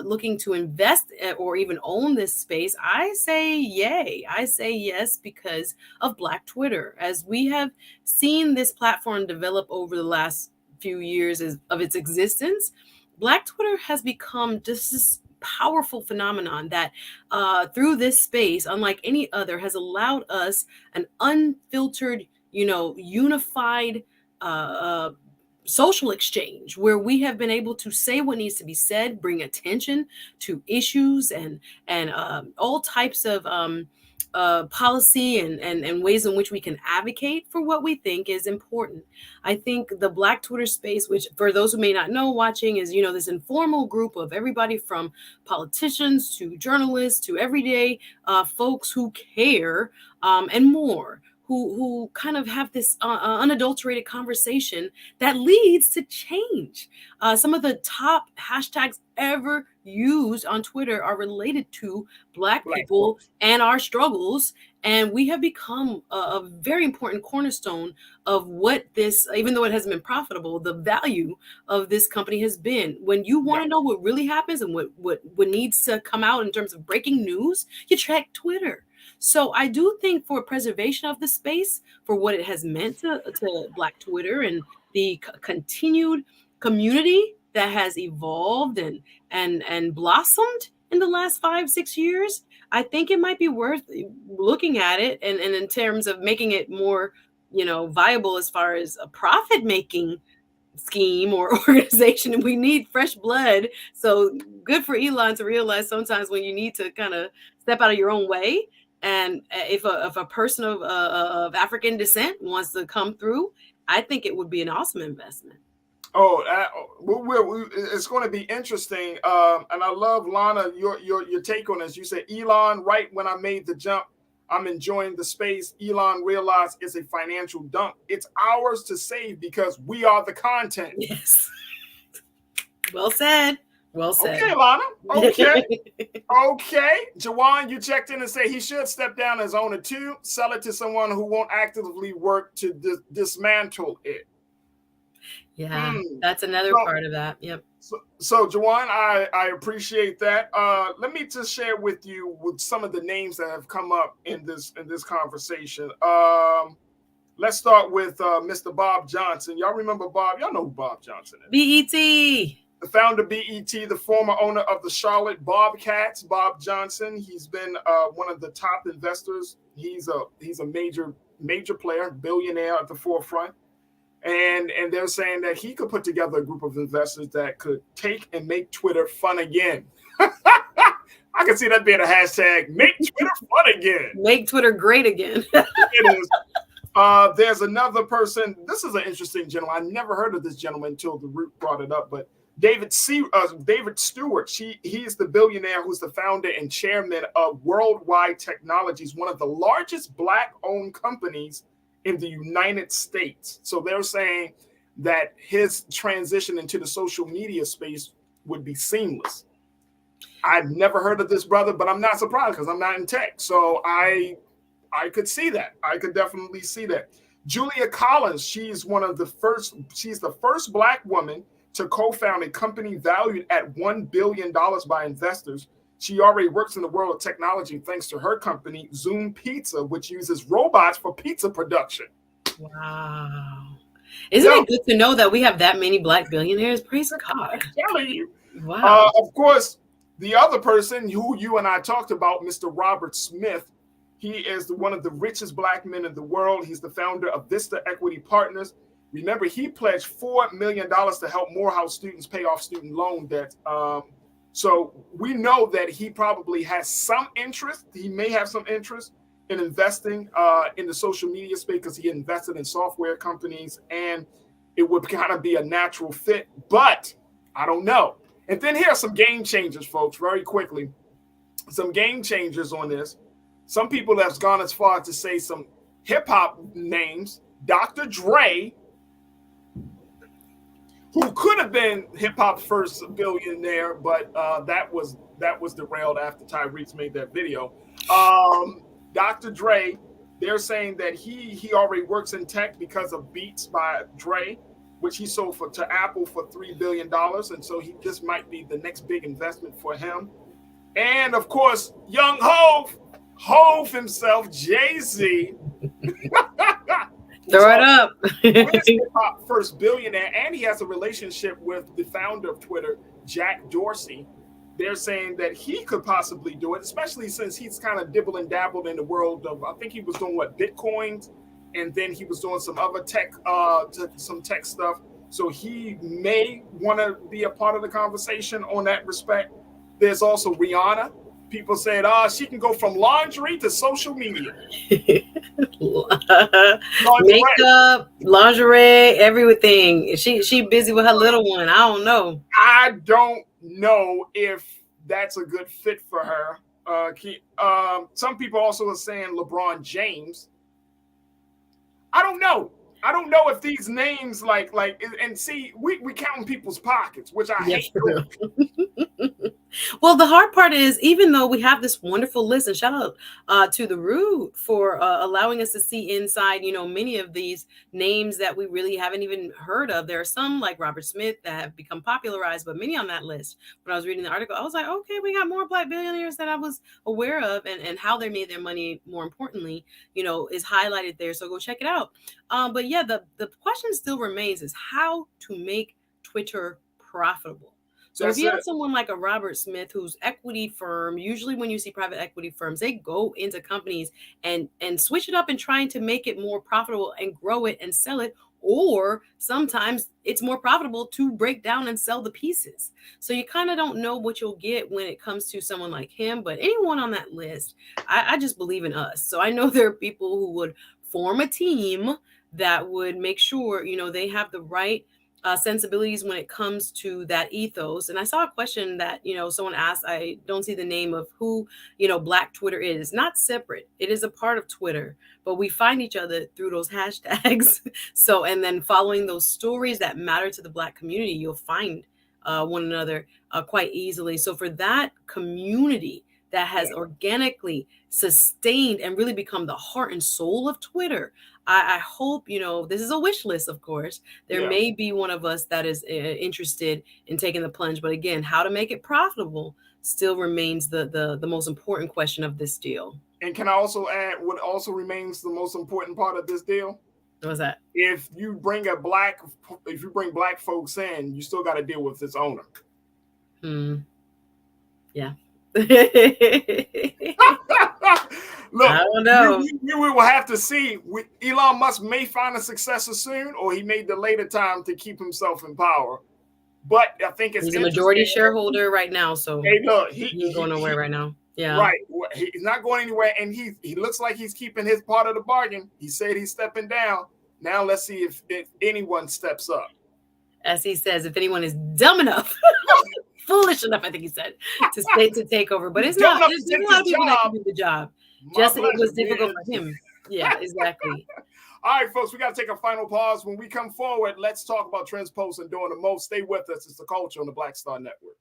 looking to invest or even own this space, I say yay. I say yes because of Black Twitter. As we have seen this platform develop over the last few years of its existence, Black Twitter has become just this powerful phenomenon that through this space, unlike any other, has allowed us an unfiltered, unified social exchange where we have been able to say what needs to be said, bring attention to issues and all types of policy and ways in which we can advocate for what we think is important. I think the Black Twitter space, which for those who may not know watching, is, this informal group of everybody from politicians to journalists to everyday folks who care and more. Who kind of have this unadulterated conversation that leads to change. Some of the top hashtags ever used on Twitter are related to Black people and our struggles. And we have become a very important cornerstone of what this, even though it hasn't been profitable, the value of this company has been. When you want to know what really happens and what needs to come out in terms of breaking news, you check Twitter. So I do think for preservation of the space, for what it has meant to Black Twitter and the continued community that has evolved and blossomed in the last 5-6 years, I think it might be worth looking at it and in terms of making it more, viable as far as a profit-making scheme or organization. And we need fresh blood. So good for Elon to realize sometimes when you need to kind of step out of your own way. And if a person of African descent wants to come through, I think it would be an awesome investment.
It's going to be interesting. And I love, Lana, your take on this. You said, Elon, right when I made the jump, I'm enjoying the space. Elon realized it's a financial dump. It's ours to save because we are the content.
Yes. Well said. Well said.
Okay, Lana. Okay. Okay. Jawan, you checked in and say he should step down as owner too. Sell it to someone who won't actively work to dismantle it.
Yeah, that's another part of that. Yep.
So Jawan, I appreciate that. Let me just share with you with some of the names that have come up in this conversation. Let's start with Mr. Bob Johnson. Y'all remember Bob? Y'all know who Bob Johnson is.
BET.
The founder of BET, the former owner of the Charlotte Bobcats, Bob Johnson. He's been one of the top investors. He's a major player, billionaire at the forefront. And they're saying that he could put together a group of investors that could take and make Twitter fun again. I can see that being a hashtag, make Twitter fun again.
Make Twitter great again.
It is. There's another person. This is an interesting gentleman. I never heard of this gentleman until the Root brought it up, but David Stewart, he's the billionaire who's the founder and chairman of Worldwide Technologies, one of the largest Black-owned companies in the United States. So they're saying that his transition into the social media space would be seamless. I've never heard of this brother, but I'm not surprised because I'm not in tech. So I could see that. I could definitely see that. Julia Collins, she's the first Black woman to co-found a company valued at $1 billion by investors. She already works in the world of technology thanks to her company, Zoom Pizza, which uses robots for pizza production.
Wow. Isn't it good to know that we have that many Black billionaires? Praise God.
I'm telling you.
Wow.
Of course, the other person who you and I talked about, Mr. Robert Smith, he is one of the richest Black men in the world. He's the founder of Vista Equity Partners. Remember, he pledged $4 million to help Morehouse students pay off student loan debt. So we know that he probably has some interest. He may have some interest in investing in the social media space because he invested in software companies, and it would kind of be a natural fit. But I don't know. And then here are some game changers, folks, very quickly. Some game changers on this. Some people have gone as far as to say some hip hop names. Dr. Dre, who could have been hip hop's first billionaire, but that was derailed after Tyrese made that video. Dr. Dre, they're saying that he already works in tech because of Beats by Dre, which he sold to Apple for $3 billion, and so this might be the next big investment for him. And of course, young Hove himself, Jay-Z.
Throw it up.
Hip-hop first billionaire, and he has a relationship with the founder of Twitter, Jack Dorsey. They're saying that he could possibly do it, especially since he's kind of dibble and dabbled in the world of, I think he was doing Bitcoins, and then he was doing some other tech, some tech stuff. So he may want to be a part of the conversation on that respect. There's also Rihanna. People said, she can go from laundry to social media.
Makeup, lingerie, everything. She busy with her little one. I don't know.
I don't know if that's a good fit for her. Some people also are saying LeBron James. I don't know. I don't know if these names and see, we counting people's pockets, which I hate.
Well, the hard part is, even though we have this wonderful list, and shout out to The Root for allowing us to see inside, many of these names that we really haven't even heard of. There are some like Robert Smith that have become popularized, but many on that list. When I was reading the article, I was like, okay, we got more Black billionaires that I was aware of, and how they made their money, more importantly, is highlighted there. So go check it out. But yeah, the question still remains is how to make Twitter profitable. So if you have someone like a Robert Smith, whose equity firm, usually when you see private equity firms, they go into companies and switch it up and trying to make it more profitable and grow it and sell it. Or sometimes it's more profitable to break down and sell the pieces. So you kind of don't know what you'll get when it comes to someone like him. But anyone on that list, I just believe in us. So I know there are people who would form a team that would make sure, they have the right sensibilities when it comes to that ethos. And I saw a question that, someone asked, I don't see the name of who, Black Twitter is. It's not separate. It is a part of Twitter, but we find each other through those hashtags. So, and then following those stories that matter to the Black community, you'll find one another quite easily. So for that community that has organically sustained and really become the heart and soul of Twitter, I hope, this is a wish list, of course. There may be one of us that is interested in taking the plunge. But again, how to make it profitable still remains the most important question of this deal.
And can I also add what also remains the most important part of this deal?
What's that?
If you bring Black folks in, you still got to deal with its owner.
Yeah.
Look,
I don't know.
We will have to see. Elon Musk may find a successor soon, or he may delay the time to keep himself in power. But I think he's
a majority shareholder right now, so
hey, look,
he's going nowhere right now. Yeah,
right. He's not going anywhere, and he looks like he's keeping his part of the bargain. He said he's stepping down. Now let's see if anyone steps up.
As he says, if anyone is dumb enough. Foolish enough, I think he said, to take over. But it's not. There's a lot of people that can do the job. Just it was difficult for him. Yeah, exactly.
All right, folks, we got to take a final pause. When we come forward, let's talk about Transpost and doing the most. Stay with us. It's The Culture on the Black Star Network.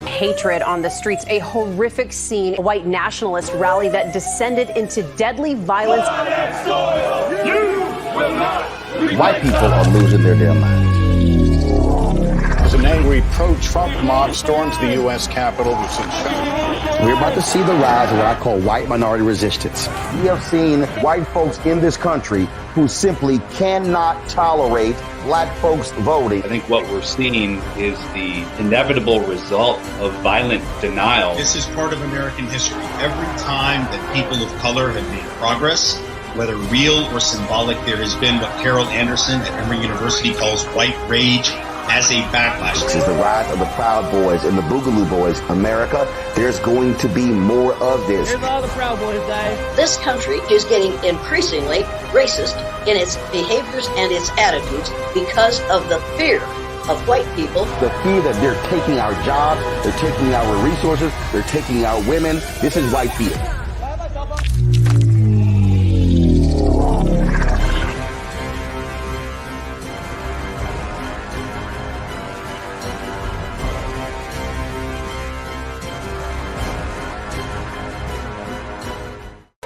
Hatred on the streets, a horrific scene, a white nationalist rally that descended into deadly violence.
White people are losing their damn minds.
As an angry pro-Trump mob storms the U.S. Capitol, which is
We're about to see the rise of what I call white minority resistance. We have seen white folks in this country who simply cannot tolerate black folks voting.
I think what we're seeing is the inevitable result of violent denial.
This is part of American history. Every time that people of color have made progress, whether real or symbolic, there has been what Carol Anderson at Emory University calls white rage as a backlash.
This is the rise of the Proud Boys and the Boogaloo Boys. America, there's going to be more of this.
Here's all the Proud Boys, guys.
This country is getting increasingly racist in its behaviors and its attitudes because of the fear of white people.
The fear that they're taking our jobs, they're taking our resources, they're taking our women. This is white fear.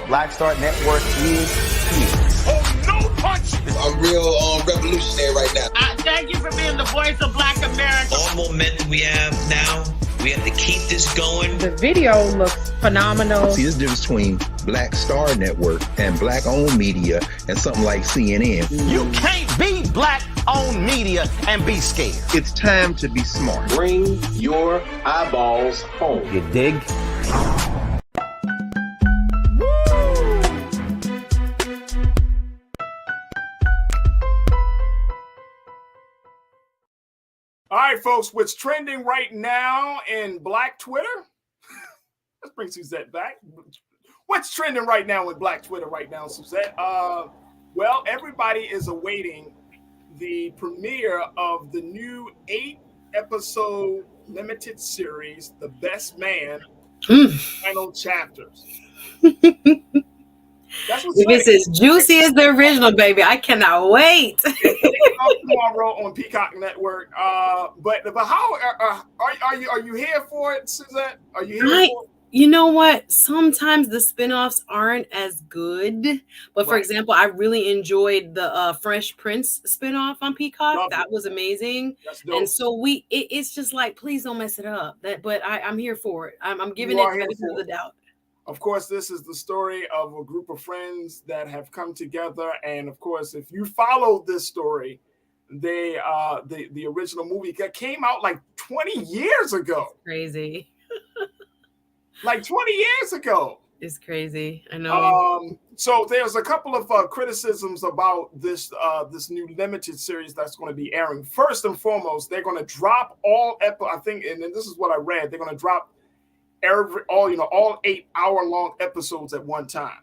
Black Star Network is here.
Oh, no punch! I'm real revolutionary right now.
Thank you for being the voice of Black America.
All momentum we have now, we have to keep this going.
The video looks phenomenal.
See, this difference between Black Star Network and black-owned media and something like CNN.
You can't be black-owned media and be scared.
It's time to be smart.
Bring your eyeballs home.
You dig?
All right, folks, what's trending right now in Black Twitter? Let's bring Suzette back. What's trending right now in Black Twitter right now, Suzette? Well, everybody is awaiting the premiere of the new 8-episode limited series, The Best Man, final chapters. That's what's
This is juicy as the original, baby. I cannot wait.
Tomorrow on Peacock Network. But how are you here for it, Suzette? Are you here for it?
You know what? Sometimes the spinoffs aren't as good. But for example, I really enjoyed the Fresh Prince spinoff on Peacock. That was amazing. And so it's just like, please don't mess it up. But I'm here for it. I'm giving it the benefit of the doubt.
Of course, this is the story of a group of friends that have come together. And of course, if you follow this story, the original movie that came out like 20 years ago.
Crazy.
Like 20 years ago.
It's crazy. I know.
So there's a couple of criticisms about this new limited series that's going to be airing. First and foremost, they're going to drop all I think, and this is what I read. They're going to drop all 8-hour-long episodes at one time.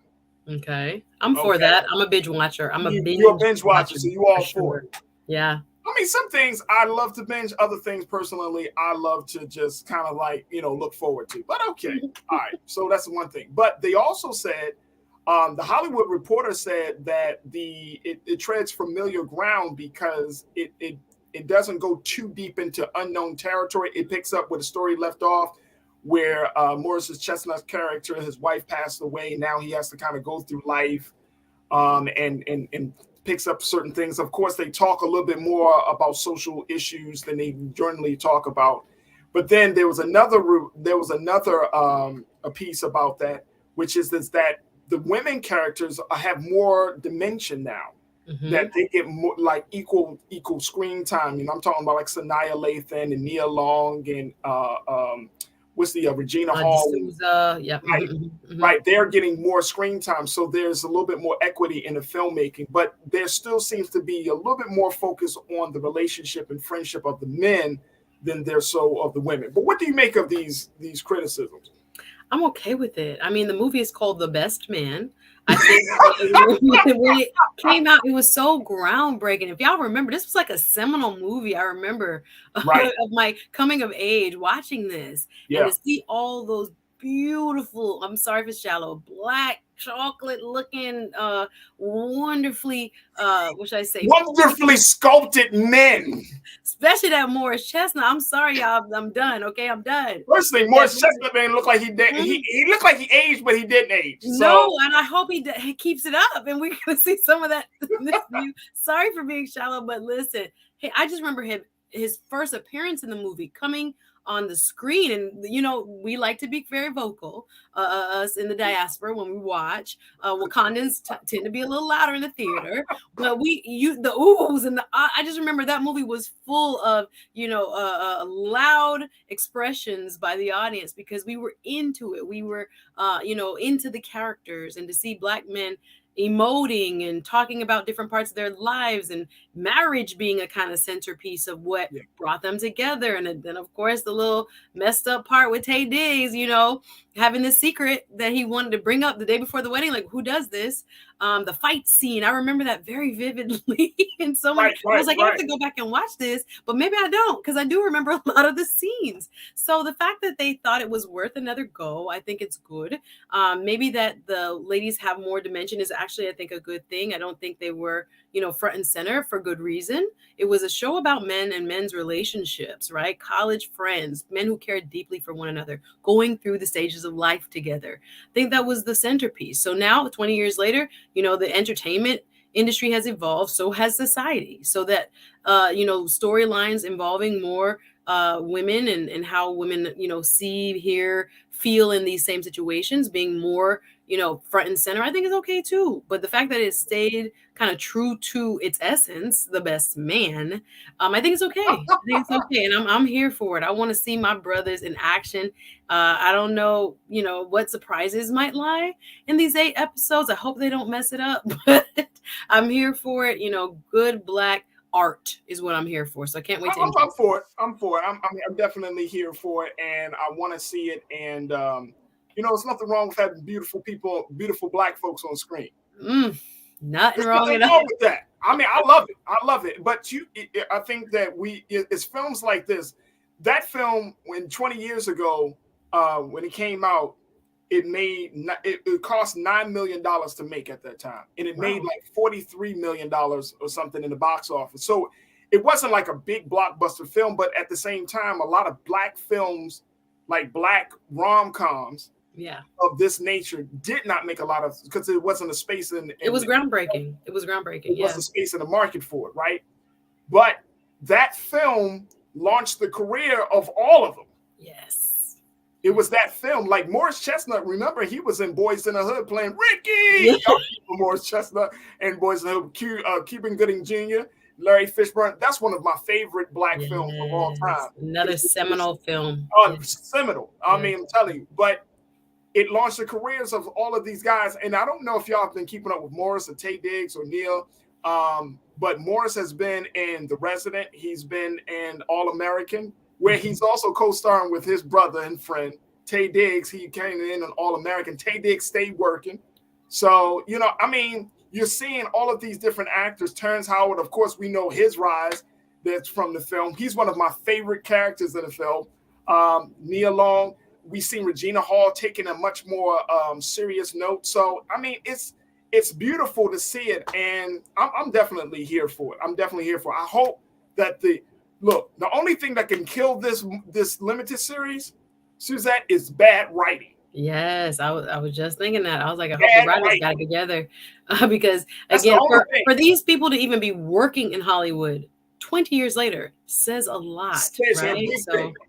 Okay. I'm for that. I'm a binge watcher.
You're a binge watcher, so you all for it.
Yeah.
I mean, some things I love to binge. Other things, personally, I love to just kind of like, look forward to. But okay. All right. So that's one thing. But they also said, the Hollywood Reporter said that it treads familiar ground because it doesn't go too deep into unknown territory. It picks up where the story left off, where Morris's Chestnut's character, his wife passed away. Now he has to kind of go through life and picks up certain things. Of course, they talk a little bit more about social issues than they generally talk about. But then there was another a piece about that, which is that the women characters have more dimension now. Mm-hmm. That they get more like equal screen time. I'm talking about like Sanaya Lathan and Nia Long and what's the Regina Hall?
Yeah.
Right, right. They're getting more screen time, so there's a little bit more equity in the filmmaking. But there still seems to be a little bit more focus on the relationship and friendship of the men than there so of the women. But what do you make of these criticisms?
I'm okay with it. I mean, the movie is called The Best Man. I think when it came out, it was so groundbreaking. If y'all remember, this was like a seminal movie. I remember of my coming of age watching this and to see all those beautiful, I'm sorry if it's shallow, Black chocolate looking, wonderfully, what should I say?
Wonderfully sculpted men.
Especially that Morris Chestnut. I'm sorry, y'all. I'm done. Okay, I'm done.
First thing, Morris Chestnut man looked like he did. He looked like he aged, but he didn't age.
No, and I hope he keeps it up, and we're gonna see some of that. Sorry for being shallow, but listen, hey, I just remember his first appearance in the movie coming on the screen, and we like to be very vocal, us in the diaspora when we watch. Wakandans tend to be a little louder in the theater, but the oohs and I just remember that movie was full of loud expressions by the audience because we were into it. We were into the characters, and to see Black men emoting and talking about different parts of their lives, and marriage being a kind of centerpiece of what brought them together. And then of course the little messed up part with Taye Diggs, having the secret that he wanted to bring up the day before the wedding, like, who does this? The fight scene, I remember that very vividly. And so I was like, I have to go back and watch this, but maybe I don't, because I do remember a lot of the scenes. So the fact that they thought it was worth another go, I think it's good. Maybe that the ladies have more dimension is actually, I think, a good thing. I don't think they were, front and center for good reason. It was a show about men and men's relationships, right? College friends, men who cared deeply for one another, going through the stages of life together. I think that was the centerpiece. So now, 20 years later, the entertainment industry has evolved, so has society. So that, storylines involving more women and how women, see, hear, feel in these same situations being more, front and center, I think is okay too. But the fact that it stayed kind of true to its essence, the best man, I think it's okay. I think it's okay. And I'm here for it. I want to see my brothers in action. I don't know, what surprises might lie in these 8 episodes. I hope they don't mess it up, but I'm here for it. Good Black art is what I'm here for. So I can't wait to
I'm for it. I'm definitely here for it, and I want to see it. And there's nothing wrong with having beautiful people, beautiful Black folks on screen.
Nothing
There's
wrong
with that. I mean, I love it. But I think that it's films like this. That film, when 20 years ago, when it came out, it cost $9 million to make at that time, and it made like $43 million or something in the box office. So it wasn't like a big blockbuster film, but at the same time, a lot of Black films, like Black rom-coms, of this nature, did not make a lot of, because it wasn't a space in.
It was groundbreaking. It was
a space in the market for it, right? But that film launched the career of all of them.
Yes.
It was that film. Like Morris Chestnut, remember, he was in Boys in the Hood playing Ricky. Morris Chestnut and Boys in the Hood, Cuban Gooding Jr., Larry Fishburne. That's one of my favorite Black films of all time.
Another seminal film.
Seminal. I mean, I'm telling you. But it launched the careers of all of these guys. And I don't know if y'all have been keeping up with Morris or Taye Diggs or Neil, but Morris has been in The Resident. He's been in All American, where he's also co-starring with his brother and friend, Taye Diggs. He came in on All American. Taye Diggs stayed working. So, you're seeing all of these different actors. Terrence Howard, of course, we know his rise. That's from the film. He's one of my favorite characters in the film. Nia Long. We've seen Regina Hall taking a much more serious note. So, it's beautiful to see it, and I'm definitely here for it. I hope that the only thing that can kill this limited series, Suzette, is bad writing.
Yes, I was just thinking that. I was like, I hope the writers got it together, because again, for these people to even be working in Hollywood 20 years later says a lot, right?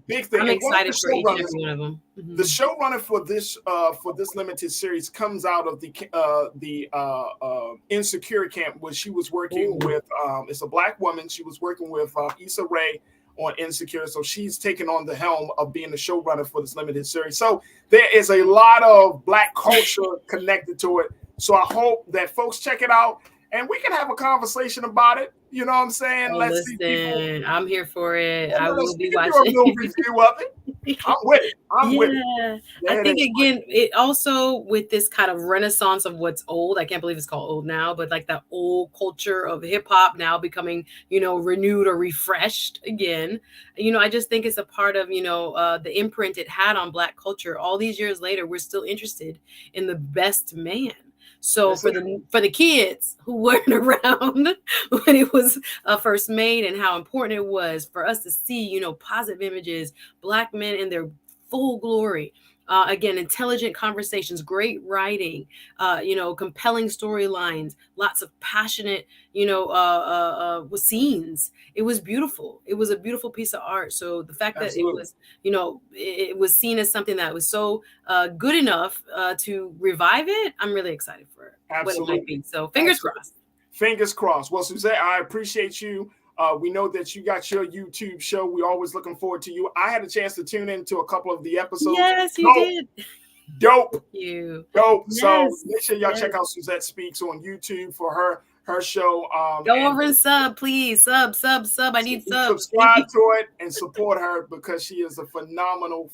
Big thing.
I'm excited for each and every one of them.
The showrunner for this limited series comes out of the Insecure camp, where she was working with. It's a Black woman. She was working with Issa Rae on Insecure, so she's taken on the helm of being the showrunner for this limited series. So there is a lot of Black culture connected to it. So I hope that folks check it out, and we can have a conversation about it. You know what I'm saying?
Let's see people. I'm here for it. I will be
watching.
Do a
little review of it. I'm with it. I'm with it.
I think again, it also with this kind of renaissance of what's old. I can't believe it's called old now, but like that old culture of hip hop now becoming, renewed or refreshed again. I just think it's a part of, the imprint it had on Black culture. All these years later, we're still interested in the best man. So for the kids who weren't around when it was first made and how important it was for us to see, positive images, Black men in their full glory. Again, intelligent conversations, great writing, compelling storylines, lots of passionate, scenes. It was beautiful. It was a beautiful piece of art. So the fact that it was, it was seen as something that was so good enough to revive it, I'm really excited for what it might be. So fingers crossed.
Fingers crossed. Well, Suzette, I appreciate you. We know that you got your YouTube show. We're always looking forward to you. I had a chance to tune into a couple of the episodes.
Yes, you did.
Dope.
Thank you.
Dope.
Yes,
so make sure y'all check out Suzette Speaks on YouTube for her show.
Go over and sub, please. Sub. I need subs.
Subscribe to it and support her because she is a phenomenal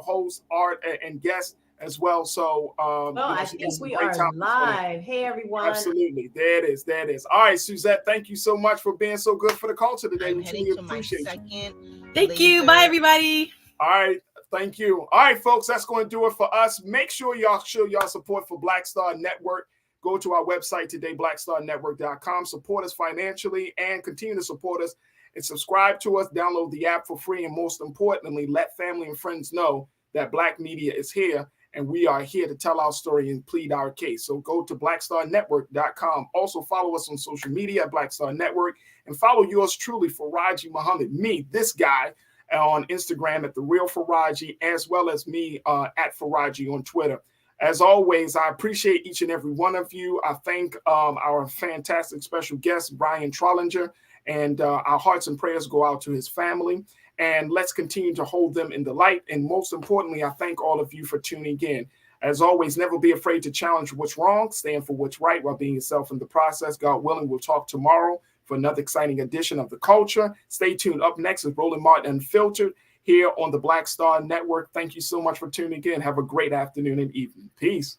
host, art, and guest as well. So
I think we are live. Hey everyone.
Absolutely. There it is. All right, Suzette, thank you so much for being so good for the culture today. We truly appreciate you.
Thank you. Bye everybody.
All right. Thank you. All right, folks, that's going to do it for us. Make sure y'all show y'all support for Black Star Network. Go to our website today, blackstarnetwork.com. Support us financially and continue to support us and subscribe to us. Download the app for free. And most importantly, let family and friends know that Black media is here. And we are here to tell our story and plead our case. So go to blackstarnetwork.com. Also follow us on social media at Black Star Network. And follow yours truly, Faraji Muhammad, me, this guy, on Instagram at The Real Faraji, as well as me at Faraji on Twitter. As always, I appreciate each and every one of you. I thank our fantastic special guest, Brian Trollinger, and our hearts and prayers go out to his family. And let's continue to hold them in the light. And most importantly, I thank all of you for tuning in. As always, never be afraid to challenge what's wrong, stand for what's right while being yourself in the process. God willing, we'll talk tomorrow for another exciting edition of The Culture. Stay tuned. Up next is Roland Martin Unfiltered here on the Black Star Network. Thank you so much for tuning in. Have a great afternoon and evening. Peace.